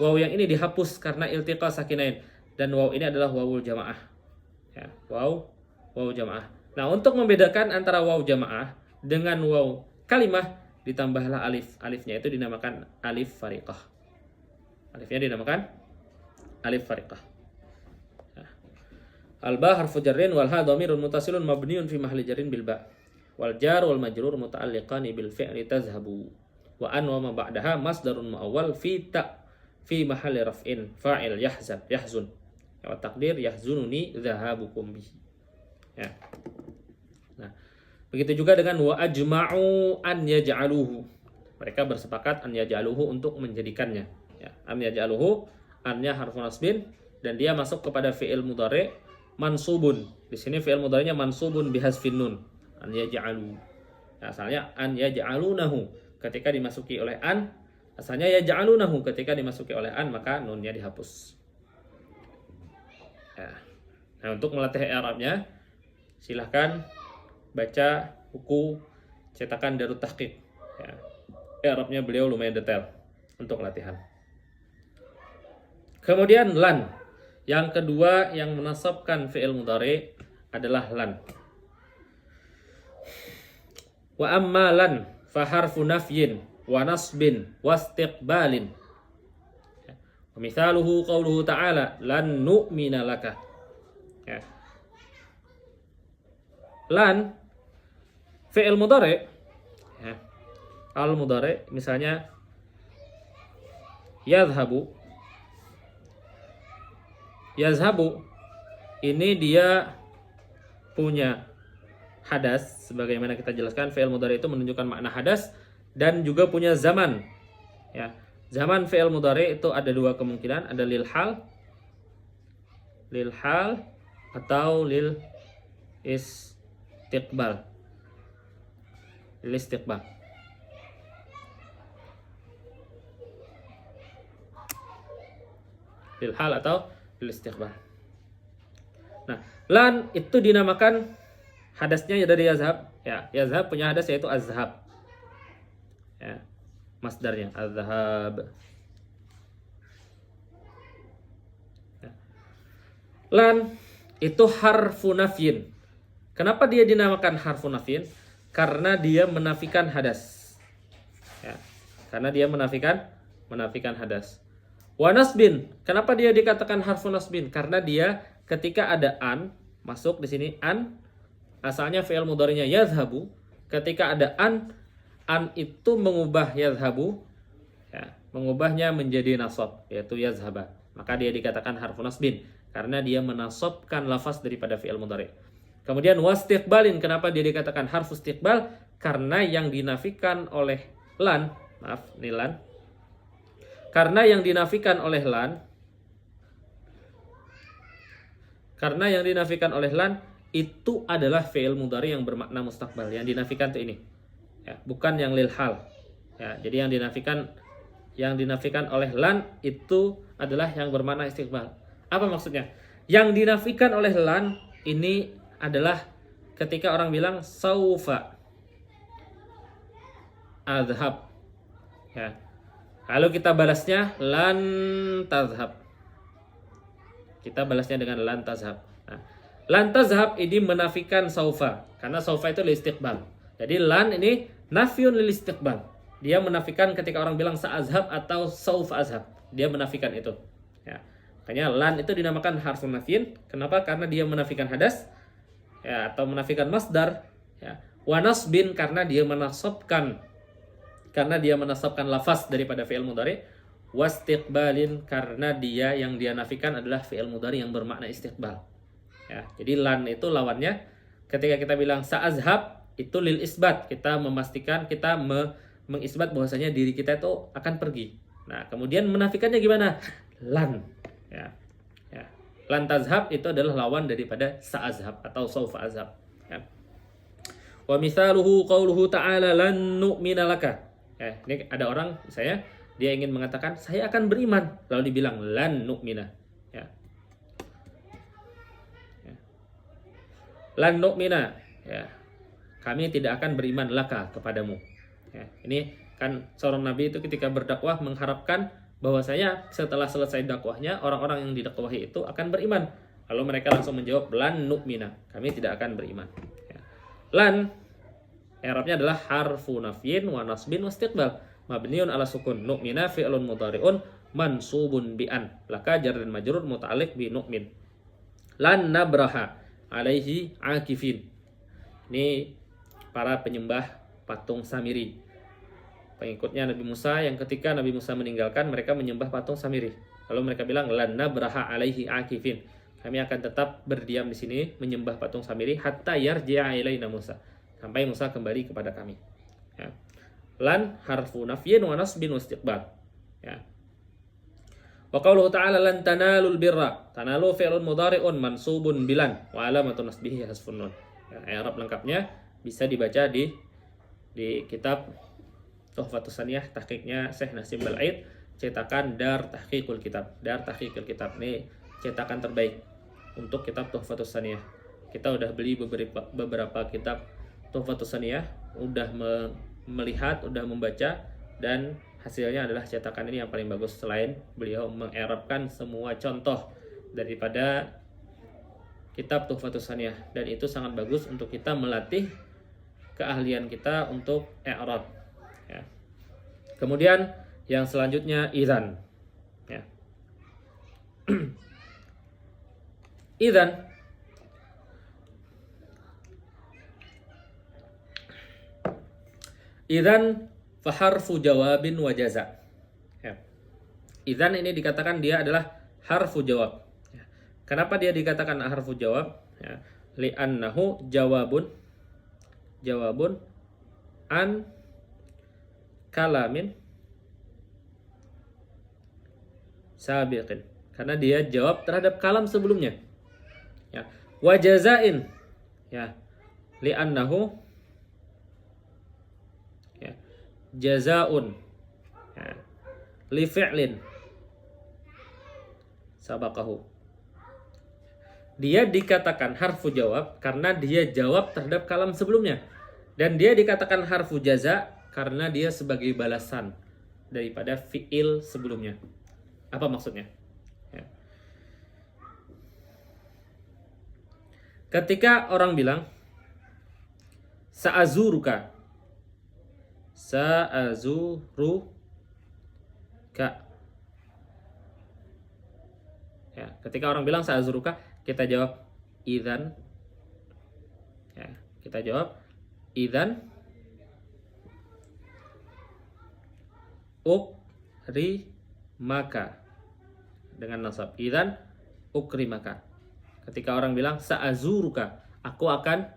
[SPEAKER 1] Waw yang ini dihapus karena iltiqa sakinain, dan waw ini adalah wawul jamaah. Ya, waw jamaah. Nah, untuk membedakan antara waw jamaah dengan waw kalimah ditambahlah alif. Alifnya itu dinamakan alif fariqah. Alifnya dinamakan alif fariqah. Nah. Al-ba harfu jarrin wal ha dhamirun muttasilun mabniun fi mahalli jarrin bil ba. Wal jar wal majrur muta'alliqani bil fi'li tazhabu. Wa an wa ma ba'daha masdarun muawwal fi ta fi mahalli raf'in fa'il yahzun. Wa taqdir yahzununi dhahabukum bihi. Ya. Nah, begitu juga dengan wa ajma'u an yaj'aluhu. Mereka bersepakat an yaj'aluhu untuk menjadikannya. Ya, an yaj'aluhu, annya harfu nasbin dan dia masuk kepada fi'il mudhari' mansubun. Di sini fi'il mudhari'nya mansubun bihasfin nun. An yaj'alu. Nah, asalnya an yaj'alunahu. Ketika dimasuki oleh an, asalnya yaj'alunahu. Ketika dimasuki oleh an, maka nunnya dihapus. Ya. Nah, untuk melatih i'rabnya, silahkan baca buku cetakan Darut Tahqiq. Ya. I'rabnya beliau lumayan detail untuk latihan. Kemudian lan. Yang kedua yang menasabkan fi'il mudhari adalah lan. Wa amma lan fa harfu nafyin wa nasbin wa istiqbalin. Wa mithaluhu qauluhu ta'ala lan nu'mina laka. Ya. Lan fi'il mudhari, ya, al mudhari misalnya yadhhabu. Yazhabu ini dia punya hadas, sebagaimana kita jelaskan fi'il mudhari itu menunjukkan makna hadas dan juga punya zaman. Ya, zaman fi'il mudhari itu ada 2 kemungkinan, ada lil hal atau lil istiqbal. Lil istiqbal. Lil hal atau lil istiqbal. Nah, lan itu dinamakan hadasnya dari yazhab. Ya, yazhab punya hadas yaitu azhab. Ya, masdarnya azhab. Ya. Lan itu harfu nafyin. Kenapa dia dinamakan harfu nafyin? Karena dia menafikan hadas. Ya, karena dia menafikan hadas. Wa nasbin. Kenapa dia dikatakan harfu nasbin? Karena dia ketika ada an masuk di sini an asalnya fi'il mudhari'nya yazhabu. Ketika ada an itu mengubah yazhabu, ya, mengubahnya menjadi nasab yaitu yazhaba. Maka dia dikatakan harfu nasbin karena dia menasabkan lafaz daripada fi'il mudhari'. Kemudian wastiqbalin, kenapa dia dikatakan harfu istiqbal? Karena yang dinafikan oleh lan, maaf, ini lan. Karena yang dinafikan oleh lan itu adalah fi'il mudhari yang bermakna mustaqbal. Yang dinafikan itu ini. Ya, bukan yang lil hal. Ya, jadi yang dinafikan oleh lan itu adalah yang bermakna istiqbal. Apa maksudnya? Yang dinafikan oleh lan ini adalah ketika orang bilang saufa adhab. Ya. Kalau kita balasnya lan tazhab. Kita balasnya dengan lan tazhab. Nah, lan tazhab ini menafikan saufa karena saufa itu lil istiqbal. Jadi lan ini nafyun lil istiqbal. Dia menafikan ketika orang bilang sa'azhab atau saufa azhab. Dia menafikan itu. Ya. Makanya lan itu dinamakan harfu nafyin. Kenapa? Karena dia menafikan hadas, ya, atau menafikan masdar. Ya. Wa nasbin karena dia menasabkan lafaz daripada fi'il mudhari. Wastiqbalin karena yang dia nafikan adalah fi'il mudhari yang bermakna istiqbal. Ya. Jadi lan itu lawannya ketika kita bilang sa'azhab itu lil isbat, kita memastikan, kita mengisbat bahwasanya diri kita itu akan pergi. Nah, kemudian menafikannya gimana? Lan. Ya. Ya. Lan tazhab itu adalah lawan daripada sa'azhab atau saufa azhab. Ya. Wa mithaluhu qauluhu ta'ala lan nu'mina laka. Ya, ini ada orang misalnya dia ingin mengatakan saya akan beriman, lalu dibilang lan nu'mina. Ya. Ya. Lan nu'mina. Ya. Kami tidak akan beriman laka kepadamu. Ya, ini kan seorang nabi itu ketika berdakwah mengharapkan bahwasanya setelah selesai dakwahnya orang-orang yang didakwahi itu akan beriman. Lalu mereka langsung menjawab lan nu'mina, kami tidak akan beriman. Ya. Lan i'rabnya adalah harfu nafyin wa nasbin wa istiqbal mabniun ala sukun. Nu'mina fi'lun mudhari'un mansubun bi an, laka jar dan majrur muta'alliq bi nu'min. Lan nabraha alaihi akifin. Ini para penyembah patung Samiri, pengikutnya Nabi Musa yang ketika Nabi Musa meninggalkan mereka menyembah patung Samiri. Lalu mereka bilang lan nabraha alaihi akifin, kami akan tetap berdiam di sini menyembah patung Samiri hatta yarji'a ilaina Musa, sampai Musa kembali kepada kami. Ya. Lan harfu nafyin wa nasbin wa istiqbal. Ya. Wa qauluhu ta'ala lan tanalul birra, tanalu fi'lun mudhari'un mansubun bilan wa alamatun nasbihi hasfun nun. Ya, i'rab lengkapnya bisa dibaca di kitab Tuhfatus Saniyah tahqiqnya Syekh Nasim Bal'id, cetakan Dar Tahqiqul Kitab. Dar Tahqiqul Kitab ini cetakan terbaik untuk kitab Tuhfatus Saniyah. Kita udah beli beberapa kitab Tuhfatus Saniyah, udah melihat, udah membaca, dan hasilnya adalah cetakan ini yang paling bagus. Selain beliau mengerapkan semua contoh daripada kitab Tuhfatus Saniyah, dan itu sangat bagus untuk kita melatih keahlian kita untuk i'rab. Ya. Kemudian yang selanjutnya idzan. Ya. Idzan fa harfu jawabin wa jaza. Ya. Idzan ini dikatakan dia adalah harfu jawab. Ya. Kenapa dia dikatakan harfu jawab? Ya. Li'annahu jawabun an kalamin sabiqin, karena dia jawab terhadap kalam sebelumnya. Ya. Wa jazain, ya, li'annahu, ya, jazaun, ya, li fi'lin sabaqahu. Dia dikatakan harfu jawab karena dia jawab terhadap kalam sebelumnya. Dan dia dikatakan harfu jaza karena dia sebagai balasan daripada fi'il sebelumnya. Apa maksudnya? Ya. Ketika orang bilang sa'azuruka, sa'azuruka. Ya, ketika orang bilang sa'azuruka, kita jawab idzan. Ya, kita jawab idzan ukrimaka dengan nasab. Idzan ukrimaka. Ketika orang bilang sa'azuruka, aku akan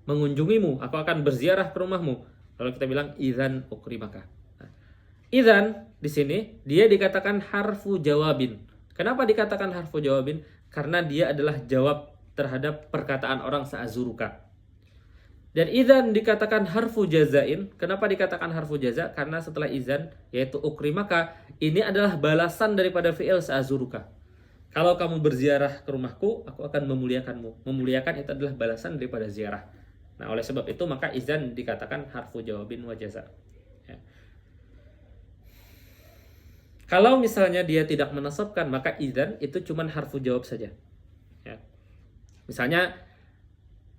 [SPEAKER 1] mengunjungimu, aku akan berziarah ke rumahmu. Lalu kita bilang idzan ukrimaka. Nah, idzan di sini dia dikatakan harfu jawabin. Kenapa dikatakan harfu jawabin? Karena dia adalah jawab terhadap perkataan orang sa'azuruka. Dan idzan dikatakan harfu jazain. Kenapa dikatakan harfu jaza? Karena setelah idzan, yaitu ukrimaka, ini adalah balasan daripada fi'il sa'azuruka. Kalau kamu berziarah ke rumahku, aku akan memuliakanmu. Memuliakan itu adalah balasan daripada ziarah. Nah, oleh sebab itu maka idzan dikatakan harfu jawabin wa jaza. Ya. Kalau misalnya dia tidak menasabkan, maka idzan itu cuma harfu jawab saja. Ya. Misalnya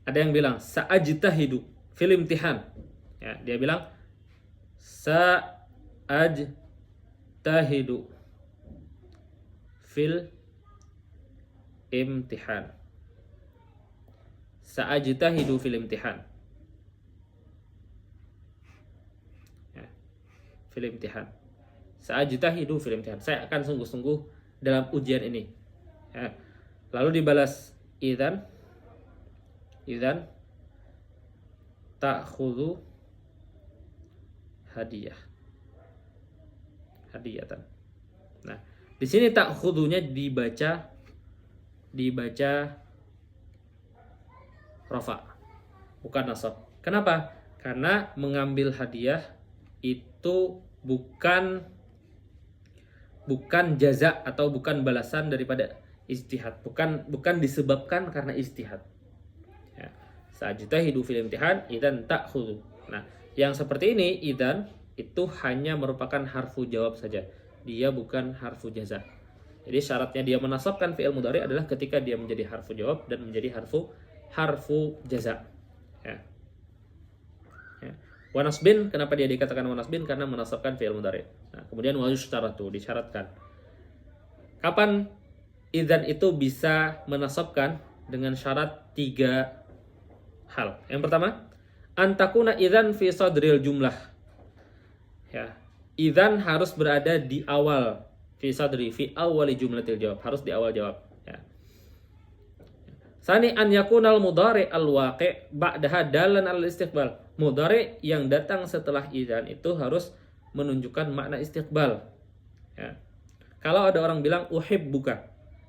[SPEAKER 1] ada yang bilang sa'ajtahidu fil imtihan. Ya, dia bilang sa'ajtahidu fil imtihan. Sa'ajtahidu fil imtihan. Ya, fil imtihan. Sa'ajtahidu fil imtihan. Saya akan sungguh-sungguh dalam ujian ini. Ya. Lalu dibalas idzan ta'khudhu hadiyatan. Nah, di sini ta'khudhunya dibaca rafa, bukan nasab. Kenapa? Karena mengambil hadiah itu bukan jaza atau bukan balasan daripada ijtihad, bukan disebabkan karena ijtihad. Ya. Sa'ajtahidu fil imtihan idzan ta'khudhu. Nah, yang seperti ini idzan itu hanya merupakan harfu jawab saja. Dia bukan harfu jaza. Jadi syaratnya dia menasabkan fi'il mudhari adalah ketika dia menjadi harfu jawab dan menjadi harfu jaza. Ya. Ya. Wa nasbin, kenapa dia dikatakan wa nasbin? Karena menasabkan fi'il mudhari. Nah, kemudian wa yushtaratu, disyaratkan. Kapan idzan itu bisa menasabkan? Dengan syarat 3 hal. Yang pertama, antakuna idzan fi sadril jumlah. Ya. Idzan harus berada di awal, fi sadri, fi awali jumlatil jawab, harus di awal jawab. Ya. Sani an yakunal mudhari al-waqi' ba'daha dalan al-istiqbal. Mudhari yang datang setelah idzan itu harus menunjukkan makna istiqbal. Ya. Kalau ada orang bilang uhibbuka,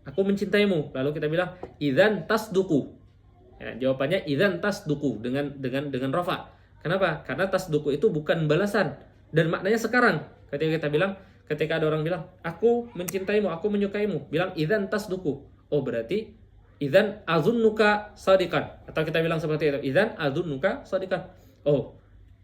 [SPEAKER 1] aku mencintaimu, lalu kita bilang idzan tasduku. Ya, jawabannya idzan tasduku dengan rafa. Kenapa? Karena tasduku itu bukan balasan dan maknanya sekarang. Ketika ada orang bilang aku mencintaimu, aku menyukaimu, bilang idzan tasduku. Oh, berarti idzan azunnuka shadiqan. Atau kita bilang seperti itu, idzan azunnuka shadiqan. Oh,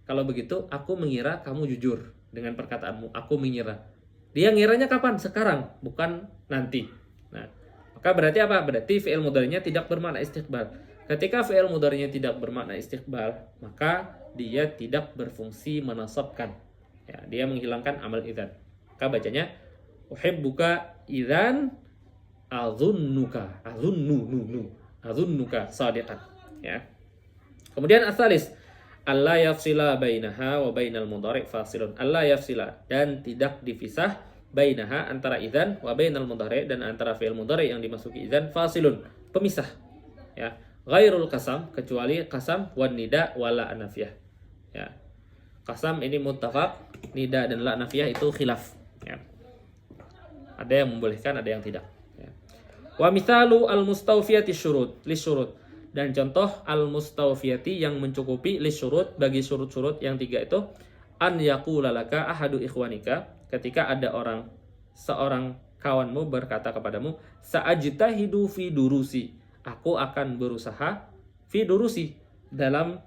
[SPEAKER 1] kalau begitu aku mengira kamu jujur dengan perkataanmu. Aku mengira. Dia ngiranya kapan? Sekarang, bukan nanti. Nah, maka berarti apa? Berarti fi'il mudhari'nya tidak bermakna istiqbal. Ketika fi'il mudhari'nya tidak bermakna istiqbal, maka dia tidak berfungsi menasabkan. Ya, dia menghilangkan amal idzan. Maka bacanya uhibbuka idzan azunnuka shadiqan. Ya. Kemudian asalis alla yafsila bainaha wa bainal mudhari' fasilun. Alla yafsila, dan tidak dipisah bainaha antara idzan wa bainal mudhari', dan antara fi'il mudhari' yang dimasuki idzan fasilun, pemisah. Ya. Ghairul qasam, kecuali qasam wan nida wa la nafiyah. Ya. Qasam ini muttafaq, nida dan la nafiyah itu khilaf. Ya. Ada yang membolehkan, ada yang tidak. Ya. Wa mithalu al-mustawfiyati syurut lisyurut. Dan contoh al-mustawfiyati yang mencukupi lisyurut, bagi syurut-syurut yang 3 itu, an yaqula laka ahadu ikhwanika, ketika ada seorang kawanmu berkata kepadamu, sa'ajtahidu fi durusi, Aku akan berusaha fi durusi, dalam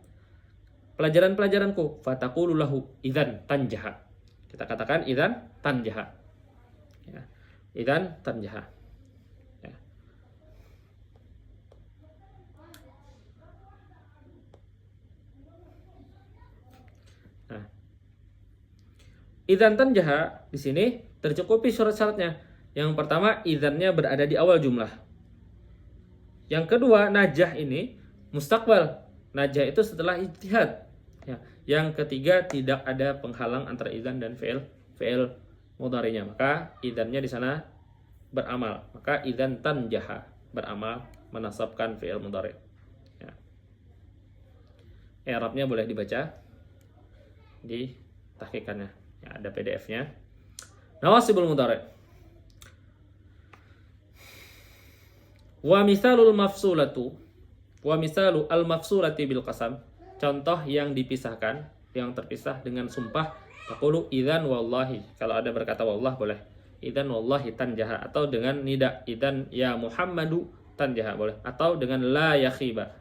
[SPEAKER 1] pelajaran-pelajaranku. Fataqulu lahu idzan tanjaha. Kita katakan idzan tanjaha. Ya. Idzan tanjaha. Ya. Nah, idzan tanjaha di sini tercukupi syarat-syaratnya. Yang pertama, idzannya berada di awal jumlah. Yang kedua, najah ini mustaqbal. Najah itu setelah ijtihad. Ya. Yang ketiga, tidak ada penghalang antara idzan dan fi'il mudhari'nya. Maka idzannya di sana beramal. Maka idzan tanjaha, beramal menasabkan fi'il mudhari'. Ya. I'rabnya boleh dibaca di tahqiqannya. Ya, ada PDF-nya. Nawasibul mudhari'. Wa misalul mafsulatu, wa misalu al mafsulati bil qasam. Contoh yang dipisahkan, yang terpisah dengan sumpah. Taqulu idzan wallahi. Kalau ada berkata wallah boleh. Idzan wallahi tanjaha, atau dengan nida idzan ya Muhammadu tanjaha boleh, atau dengan la yakhiba.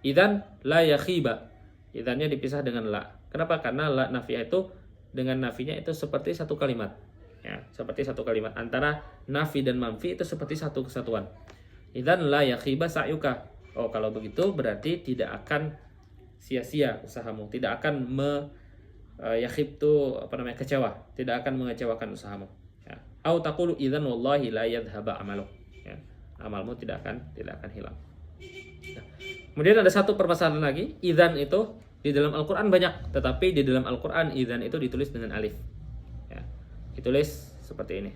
[SPEAKER 1] Idzan la yakhiba. Idzannya dipisah dengan la. Kenapa? Karena la nafiyah itu dengan nafinya itu seperti satu kalimat. Ya, seperti satu kalimat. Antara nafi dan manfi itu seperti satu kesatuan. Idzan la yakhiba sa'yuka. Oh, kalau begitu berarti tidak akan sia-sia usahamu, tidak akan yakhib itu kecewa, tidak akan mengecewakan usahamu. Ya. Au taqulu idzan wallahi la yadhhaba amaluk. Ya. Amalmu tidak akan hilang. Nah, kemudian ada satu permasalahan lagi, idzan itu di dalam Al-Qur'an banyak, tetapi di dalam Al-Qur'an idzan itu ditulis dengan alif. Ya. Ditulis seperti ini.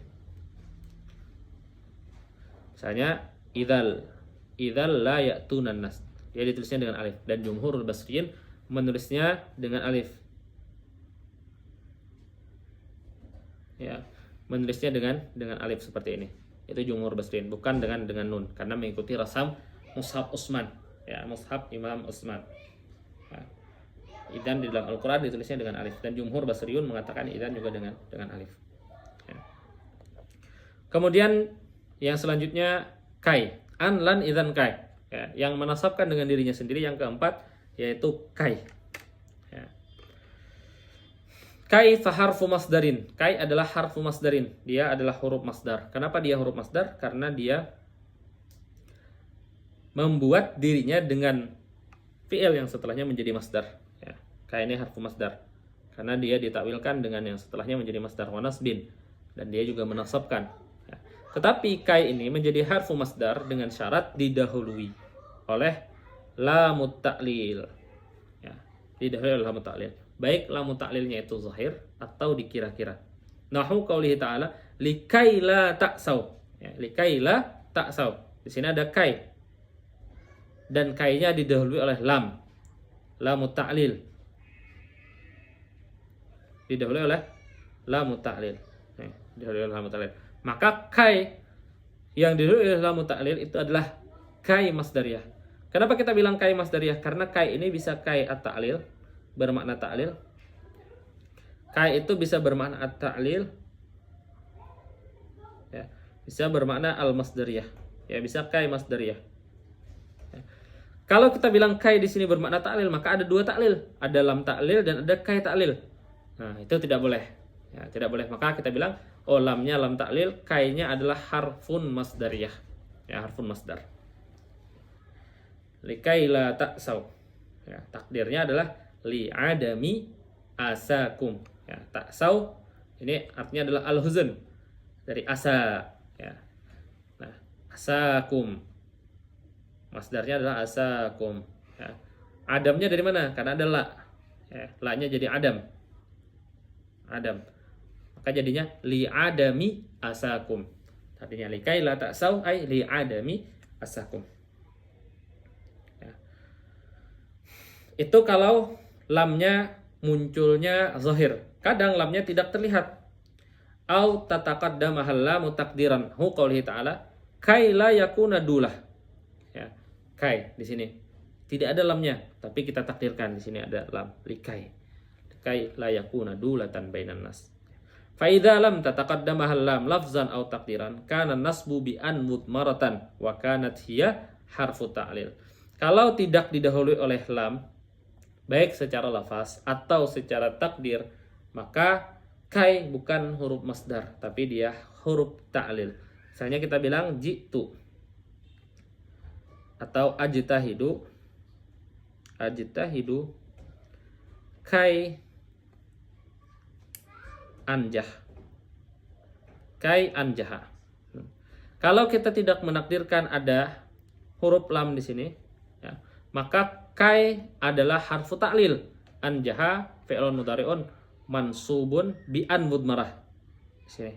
[SPEAKER 1] Misalnya idzal la ya'tunan nas. Dia ditulisnya dengan alif, dan jumhurul basriyin menulisnya dengan alif. Ya, menulisnya dengan alif seperti ini. Itu jumhur basriyin, bukan dengan nun, karena mengikuti rasam mushaf Utsman. Ya, mushaf Imam Utsman. Ya. Idzan di dalam Al-Qur'an ditulisnya dengan alif, dan jumhur basriyun mengatakan idzan juga dengan alif. Ya. Kemudian yang selanjutnya kai, an lan idzan kai, ya, yang menasabkan dengan dirinya sendiri. Yang keempat yaitu kai. Ya. Kai harfu masdarin. Kai adalah harfu masdarin. Dia adalah huruf masdar. Kenapa dia huruf masdar? Karena dia membuat dirinya dengan fi'il yang setelahnya menjadi masdar. Ya. Kai ini harfu masdar karena dia ditakwilkan dengan yang setelahnya menjadi masdar wa nasbin, dan dia juga menasabkan. Tetapi kai ini menjadi harfu masdar dengan syarat didahului oleh lamut ta'lil. Ya, didahului oleh lamut ta'lil. Baik lamut ta'lilnya itu zahir atau dikira-kira. Nahu qaulihi ta'ala likai la ta'sau. Ya, likai la ta'sau. Di sini ada kai. Dan kainya didahului oleh lamut ta'lil. Didahului oleh lamut ta'lil. Ya, didahului oleh lamut ta'lil. Maka kai yang didahului oleh lamut ta'lil itu adalah kai masdariyah. Kenapa kita bilang kai masdariyah? Karena kai ini bisa kai at-ta'lil, bermakna ta'lil. Kai itu bisa bermakna at-ta'lil, ya, bisa bermakna al-masdariyah. Ya, bisa kai masdariyah. Ya. Kalau kita bilang kai di sini bermakna ta'lil, maka ada dua ta'lil, ada lam ta'lil dan ada kai ta'lil. Nah, itu tidak boleh. Ya, tidak boleh. Maka kita bilang lamnya lam ta'lil, kainya adalah harfun masdariyah. Ya, harfun masdar. Likai la ta'sau. Ya, takdirnya adalah li'adami asakum. Ya, ta'sau ini artinya adalah al-huzn dari asa. Ya. Nah, asakum. Masdarnya adalah asakum. Ya. Adamnya dari mana? Karena ada la. Ya, la-nya jadi adam. Adam. Maka jadinya li'adami asakum. Artinya likai la ta'sau ay li'adami asakum. Ya. Itu kalau lamnya munculnya zahir. Kadang lamnya tidak terlihat. Au tataqaddama lamu takdiran. Hu qoulihi ta'ala kai la yakuna dulah. Ya. Kai di sini tidak ada lamnya, tapi kita takdirkan di sini ada lam likai. Likai la yakuna dulatan bainan nas. Fa idza lam tataqaddama lam lafzan aw taqdiran kana nasbu bi an mudmaratan wa kanat hiya harfu ta'lil. Kalau tidak didahului oleh lam, baik secara lafaz atau secara takdir, maka kai bukan huruf masdar, tapi dia huruf ta'lil. Misalnya kita bilang jitu atau ajtahidu kai anjah, kai anjaha. Kalau kita tidak menakdirkan ada huruf lam di sini, ya, maka kai adalah harfu ta'lil. Anjaha fi'lun mudhari'un mansubun bi an mudmarah. Sini.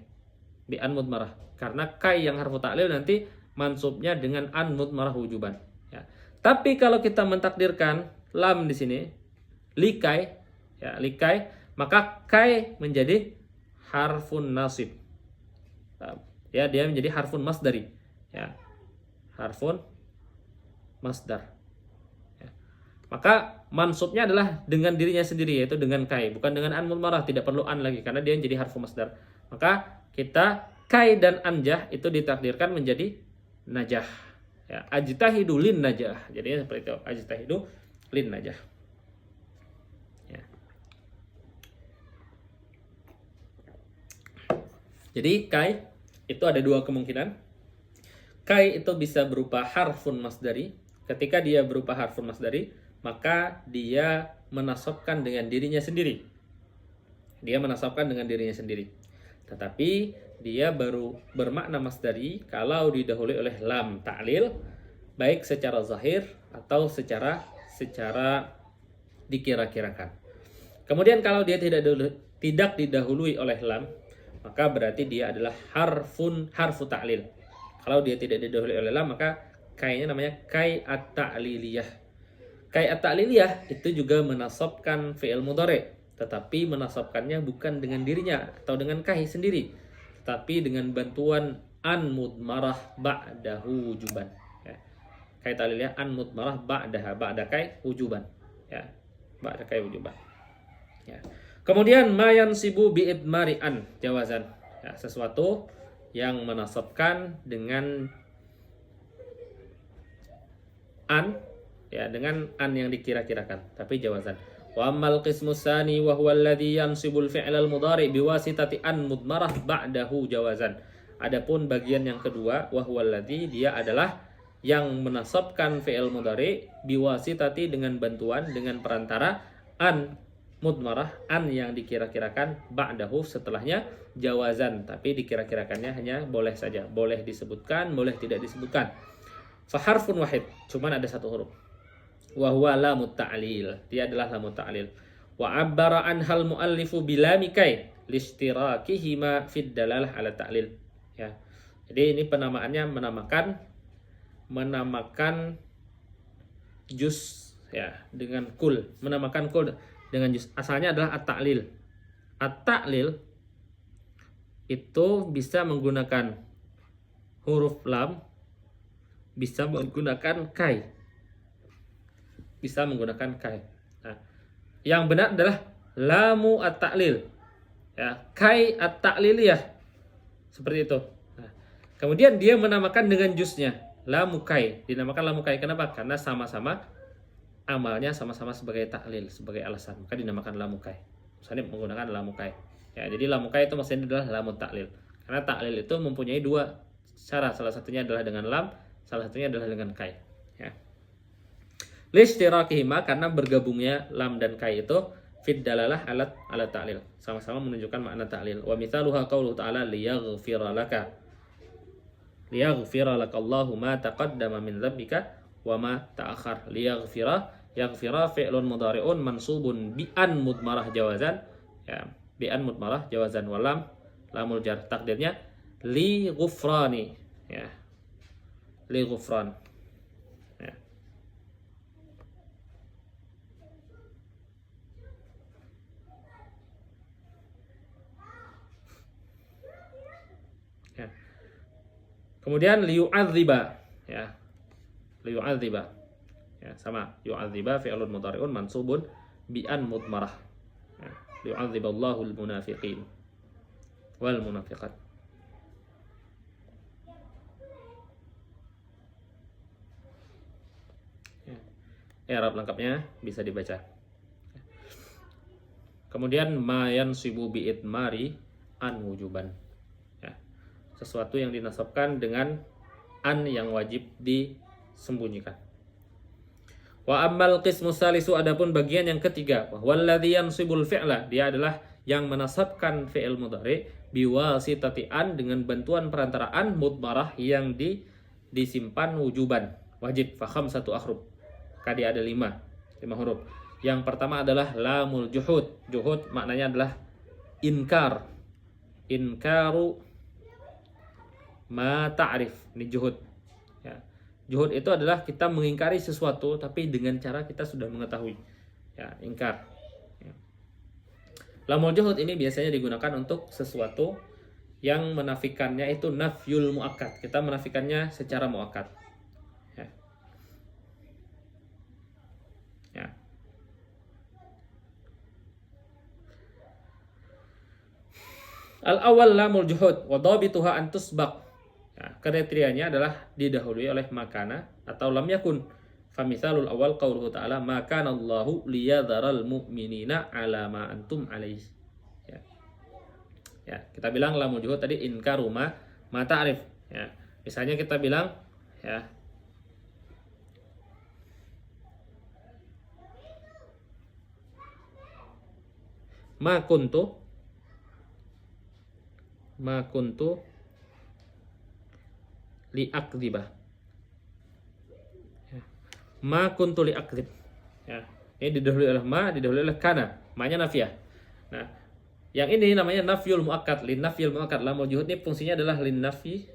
[SPEAKER 1] Bi an mudmarah. Karena kai yang harfu ta'lil nanti mansubnya dengan an mudmarah wujuban. Ya. Tapi kalau kita mentakdirkan lam di sini, likai, ya, likai, maka kai menjadi harfun nasib. Ya, dia menjadi harfun masdari. Ya. Harfun masdar. Ya. Maka mansubnya adalah dengan dirinya sendiri, yaitu dengan kai, bukan dengan an mudmarah, tidak perlu an lagi karena dia menjadi harfu masdar. Maka kita kai dan anjah itu ditakdirkan menjadi najah. Ya, ajtahidu lin najah. Jadi seperti itu, ajtahidu lin najah. Ya. Jadi kai itu ada dua kemungkinan. Kai itu bisa berupa harfun masdari. Ketika dia berupa harfun masdari, maka dia menasabkan dengan dirinya sendiri. Dia menasabkan dengan dirinya sendiri. Tetapi dia baru bermakna masdari kalau didahului oleh lam ta'lil, baik secara zahir atau secara dikira-kirakan. Kemudian kalau dia tidak didahului oleh lam, maka berarti dia adalah harfu ta'lil. Kalau dia tidak didahului oleh lam, maka kainya namanya kai at-ta'liliyah. Kai at-ta'liliyah itu juga menasabkan fi'il mudhari', tetapi menasabkannya bukan dengan dirinya atau dengan kai sendiri, tapi dengan bantuan an mudmarah ba'dahu wujuban. Ya. Kai ta'liliyah an mudmarah ba'da kai wujuban. Ya. Ba'da kai wujuban. Ya. Kemudian mayan sibu bi'idmari an jawazan. Ya, sesuatu yang menasabkan dengan an, ya, dengan an yang dikira-kirakan, tapi jawazan. Wa ammal qismus tsani wa huwa alladhi yansibul fi'lal mudhari biwasitati an mudmarah ba'dahu jawazan. Adapun bagian yang kedua, wa huwa alladhi, dia adalah yang menasabkan fi'il mudhari biwasitati dengan bantuan, dengan perantara an mudmarah, an yang dikira-kirakan, ba'dahu setelahnya, jawazan, tapi dikira-kirakannya hanya boleh saja, boleh disebutkan, boleh tidak disebutkan. Faharfun wahid, cuman ada satu huruf. Wa huwa lamut ta'lil, dia adalah lamut ta'lil. Wa abbara anhal muallifu bilami kai lishtirakihima fid dalalah ala ta'lil. Ya. Jadi ini penamaannya menamakan juz, ya, dengan kul, menamakan kul dengan juz. Asalnya adalah at-ta'lil. At-ta'lil itu bisa menggunakan huruf lam, bisa menggunakan kai. Bisa menggunakan kai. Nah, yang benar adalah lamu at-ta'lil. Ya, kai at-ta'liliyah. Seperti itu. Nah, kemudian dia menamakan dengan juznya, lamu kai. Dinamakan lamu kai. Kenapa? Karena sama-sama amalnya sama-sama sebagai ta'lil, sebagai alasan, maka dinamakan lamukai. Misalnya menggunakan lamukai. Ya, jadi lamukai itu maksudnya adalah lamu ta'lil. Karena ta'lil itu mempunyai dua cara, salah satunya adalah dengan lam, salah satunya adalah dengan kai. Ya. Lishtirakihima, karena bergabungnya lam dan kai itu fid dalalah ala ta'lil, sama-sama menunjukkan makna ta'lil. Wa mithaluha qauluhu ta'ala liyaghfira laka Allahu ma taqaddama min dzambika wa ma ta'akhkhar. Yaghfira fi'lun mudhari'un mansubun bi an mudmarah jawazan, ya, bi an mudmarah jawazan, walam lamul jar, takdirnya li ghufrani, ya, li ghufran, ya. Ya. Kemudian liyu'adziba, ya, liyu'adziba, ya, sama, yu'adziba fi'lun mudhari'un mansubun bi an mudmarah, ya, liyu'adziballahu al-munafiqin wal munafiqat. i'rab lengkapnya bisa dibaca. Kemudian ma yansibu bi idmari an wujuban. Ya. Sesuatu yang dinasabkan dengan an yang wajib disembunyikan. Wa ammal qismu salisu, adapun bagian yang ketiga, walladzi yansibul fi'la, dia adalah yang menasabkan fi'il mudhari biwasitati an, dengan bantuan perantaraan mudmarah yang disimpan wujuban, wajib, fa khamsatu ahruf. Kadi ada 5 huruf. Yang pertama adalah lamul juhud. Juhud maknanya adalah inkar. Inkaru ma ta'rif. Ini juhud. Ya. Juhud itu adalah kita mengingkari sesuatu tapi dengan cara kita sudah mengetahui. Ya, ingkar. Ya. Lamul juhud ini biasanya digunakan untuk sesuatu yang menafikannya itu nafyul muakkad. Kita menafikannya secara muakkad. Ya. Ya. Al-awwal lamul juhud wa dhabituha an tusbaq. Ya, kriterianya adalah didahului oleh makana atau lam yakun. Famithalul awal qauluhu ta'ala ma kana Allahu liyadharal mu'minina ala ma antum alaihi. Ya. Ya, kita bilang lamul juhud tadi inkaru ma ta'rif. Ya. Misalnya kita bilang ya, ma kuntu li'akdzibah. Ya. Ma kuntu li'akdzib. Ya. Ini didahului oleh ma, didahului oleh kana. Ma-nya nafiyah. Nah, yang ini namanya nafyul muakkad. Lin nafyul muakkad. Lamul juhud ini fungsinya adalah lin nafyi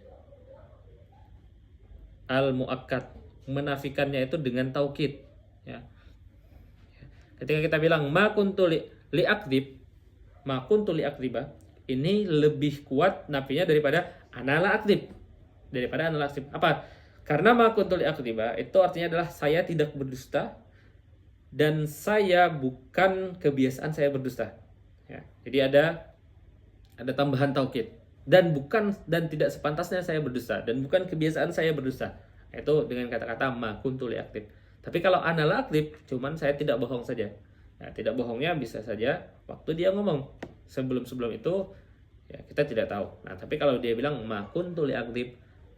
[SPEAKER 1] al muakkad. Menafikannya itu dengan taukid. Ya. Ketika kita bilang ma kuntu li'akdzib, ma kuntu li'akdzibah, ini lebih kuat nafinya daripada anala akdzib. Daripada anala akdzib. Apa? Karena ma kuntu li'akdziba itu artinya adalah saya tidak berdusta dan saya bukan kebiasaan saya berdusta. Ya. Jadi ada tambahan taukid, dan tidak sepantasnya saya berdusta dan bukan kebiasaan saya berdusta. Itu dengan kata-kata ma kuntu li'akdzib. Tapi kalau anala akdzib, cuman saya tidak bohong saja. Ya, tidak bohongnya bisa saja waktu dia ngomong. Sebelum itu ya kita tidak tahu. Nah, tapi kalau dia bilang ma kuntu li'akdzib,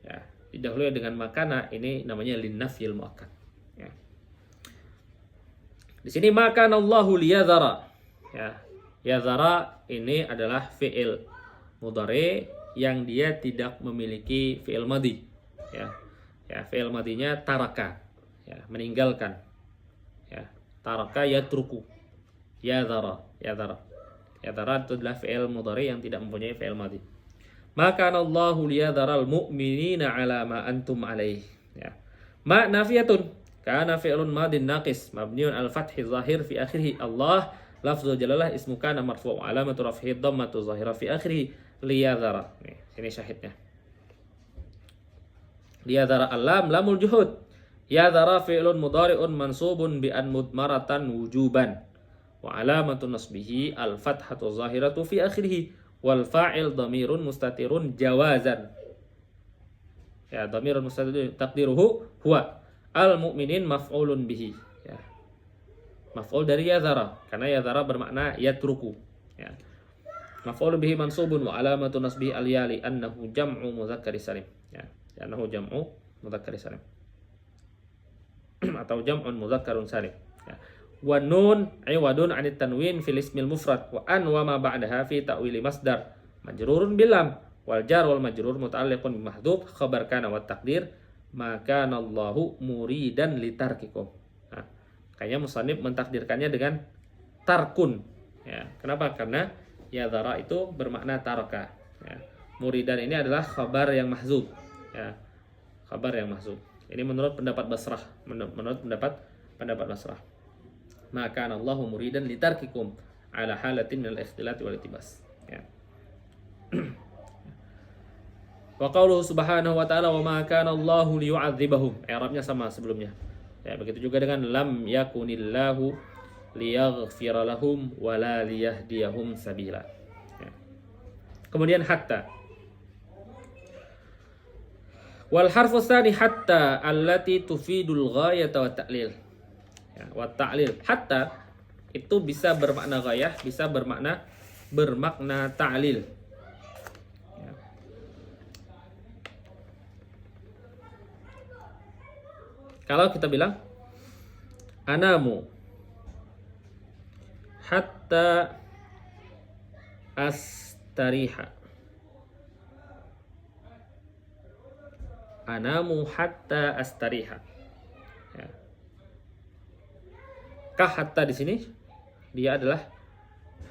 [SPEAKER 1] ya didahului dengan makana, ini namanya linnafyil muakkad. Ya. Di sini makana Allahu liyadhara. Ya. Yadhara ini adalah fi'il mudhari yang dia tidak memiliki fi'il madhi. Ya. Ya, fi'il madhinya taraka. Ya, meninggalkan. Ya. Taraka yatruku. Yadhara. Yadhara itu adalah fi'il mudhari yang tidak mempunyai fi'il madhi. Maka Allahu liyadharal mu'minina ala ma antum alaih. Ya. Ma nafiyatun kana fi'lun madin naqis mabniun al fathi zahir fi akhirih. Allah lafzul jalalah ismu kana marfu' alamatu raf'ihi dhammatu zahira fi akhirih liyadhara. Nih, sini syahidnya. Liyadhara al-lam lamul juhud. Yadhara fi'lun mudhari'un mansubun bi an mudmaratan wujuban. Wa alamatu nasbihi al-fathatu zahiratu fi akhirih wal fa'il dhamirun mustatirun jawazan. Ya, dhamirun mustatirun taqdiruhu huwa al-mu'minin maf'ulun bihi. Ya. Maf'ul dari yadhara, karena yadhara bermakna yatruku. Ya. Maf'ulun bihi mansubun wa alamatu nasbihi al-yali annahu jam'u mudzakkar salim. Ya, annahu jam'u mudzakkar salim. Atau jam'un mudzakkarun salim. Ya. Wa nun iwadun 'anit tanwin fil ismil mufrad wa an wa ma ba'daha fi ta'wili masdar majrurun bil lam wal jar wal majrur muta'alliqun bi mahdhuf khabar kana wa taqdir ma kana Allahu muridan litarkikum. Nah, kayaknya musannif mentakdirkannya dengan tarkun. Ya, kenapa? Karena yadhara itu bermakna taraka. Ya. Muridan ini adalah khabar yang mahzub. Ya. Khabar yang mahzub. Ini menurut pendapat Basrah, menurut pendapat Basrah. Maka Allahu muridan litarkikum ala halatin minal ikhtilat wal itibas. Ya. Wa qauluhu subhanahu wa ta'ala wa ma kana Allahu liyu'adzibahum. I'rabnya sama sebelumnya. Ya, begitu juga dengan lam yakunillahu liyaghfira lahum wa la liyahdiyahum sabila. Ya. Kemudian hatta. Wal harfu tsani hatta allati tufidul ghayata wa ta'lil. Ya, wa ta'lil. Hatta itu bisa bermakna ghayah, bisa bermakna ta'lil. Ya. Kalau kita bilang anamu hatta astariha. Anamu hatta astariha. Ya. Kah hatta di sini dia adalah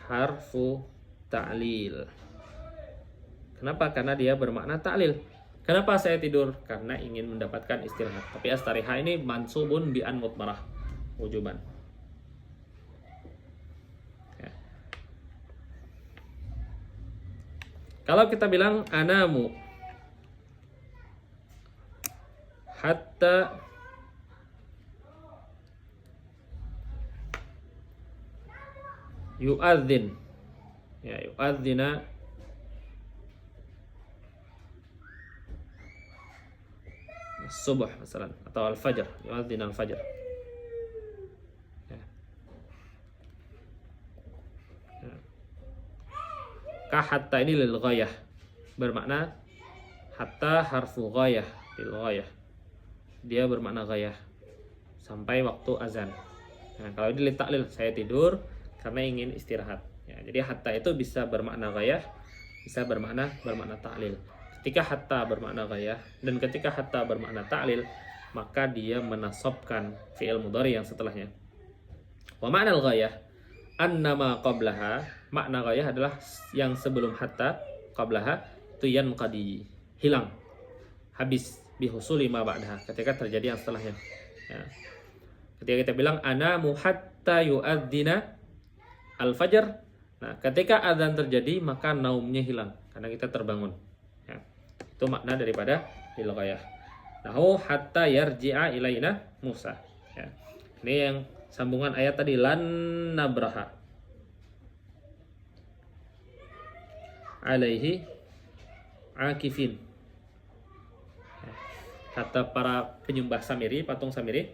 [SPEAKER 1] harfu ta'lil. Kenapa? Karena dia bermakna ta'lil. Kenapa saya tidur? Karena ingin mendapatkan istirahat. Tapi astariha ini mansubun bi an mutmarah wujuban. Ya. Kalau kita bilang anamu hatta yu'adzin, ya, yu'adzina subuh misalnya, atau al-fajr, yu'adzina al-fajr. Ya. Ya. Ka hatta ini lil ghayah, bermakna hatta harfu ghayah, lil ghayah. Dia bermakna ghayah sampai waktu azan. Nah, kalau ini lil ta'lil, saya tidur karena ingin istirahat. Ya, jadi hatta itu bisa bermakna ghayah, bisa bermakna ta'lil. Ketika hatta bermakna ghayah dan ketika hatta bermakna ta'lil, maka dia menasabkan fi'il mudhari yang setelahnya. Wa ma'na al-ghayah annama qablaha, makna ghayah adalah yang sebelum hatta, qablaha itu yanqadi, hilang, habis, bihusuli ma ba'daha, ketika terjadi yang setelahnya. Ya. Ketika kita bilang anamu hatta yu'adzina al-fajr, nah ketika azan terjadi maka naumnya hilang karena kita terbangun. Ya. Itu makna daripada lil ghayah. Nahu hatta yarji'a ilaina Musa. Ya. Ini yang sambungan ayat tadi, lan nabraha alaihi akifin. Ya. Kata para penyembah Samiri, patung Samiri,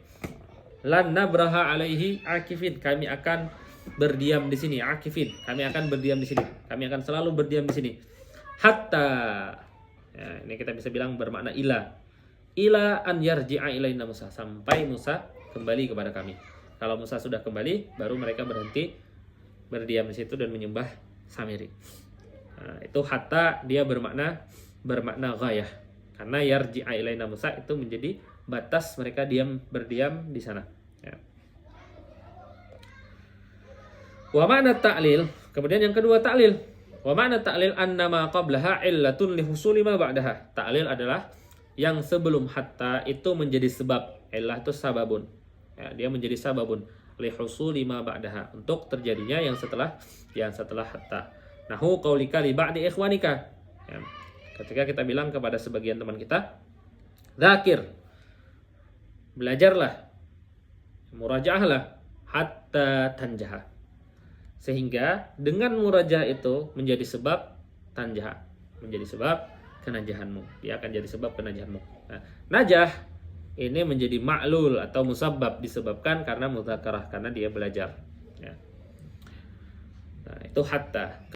[SPEAKER 1] lan nabraha alaihi akifin, kami akan berdiam di sini, akifin, kami akan berdiam di sini, kami akan selalu berdiam di sini. Hatta, ya, ini kita bisa bilang bermakna ila an yarji'a ilaina Musa, sampai Musa kembali kepada kami. Kalau Musa sudah kembali, baru mereka berhenti berdiam di situ dan menyembah Samiri. Nah, itu hatta dia bermakna ghayah, karena yarji'a ilaina Musa itu menjadi batas mereka berdiam di sana. Ya. Wa ma'na ta'lil, kemudian yang kedua ta'lil. Wa ma'na ta'lil annama qablaha illatun li husuli ma ba'daha. Ta'lil adalah yang sebelum hatta itu menjadi sebab. Illah itu sababun. Ya, dia menjadi sababun li husuli ma ba'daha, untuk terjadinya yang setelah hatta. Nahu qaulika li ba'di ikhwanika. Ya. Ketika kita bilang kepada sebagian teman kita, dzakir, belajarlah, murajaahlah hatta tanjaha. Sehingga dengan murajaah itu menjadi sebab tanjaha, menjadi sebab kenajahanmu. Dia akan jadi sebab kenajahanmu. Nah, najah ini menjadi ma'lul atau musabbab, disebabkan karena mudzakarah, karena dia belajar. Ya. Nah, itu hatta.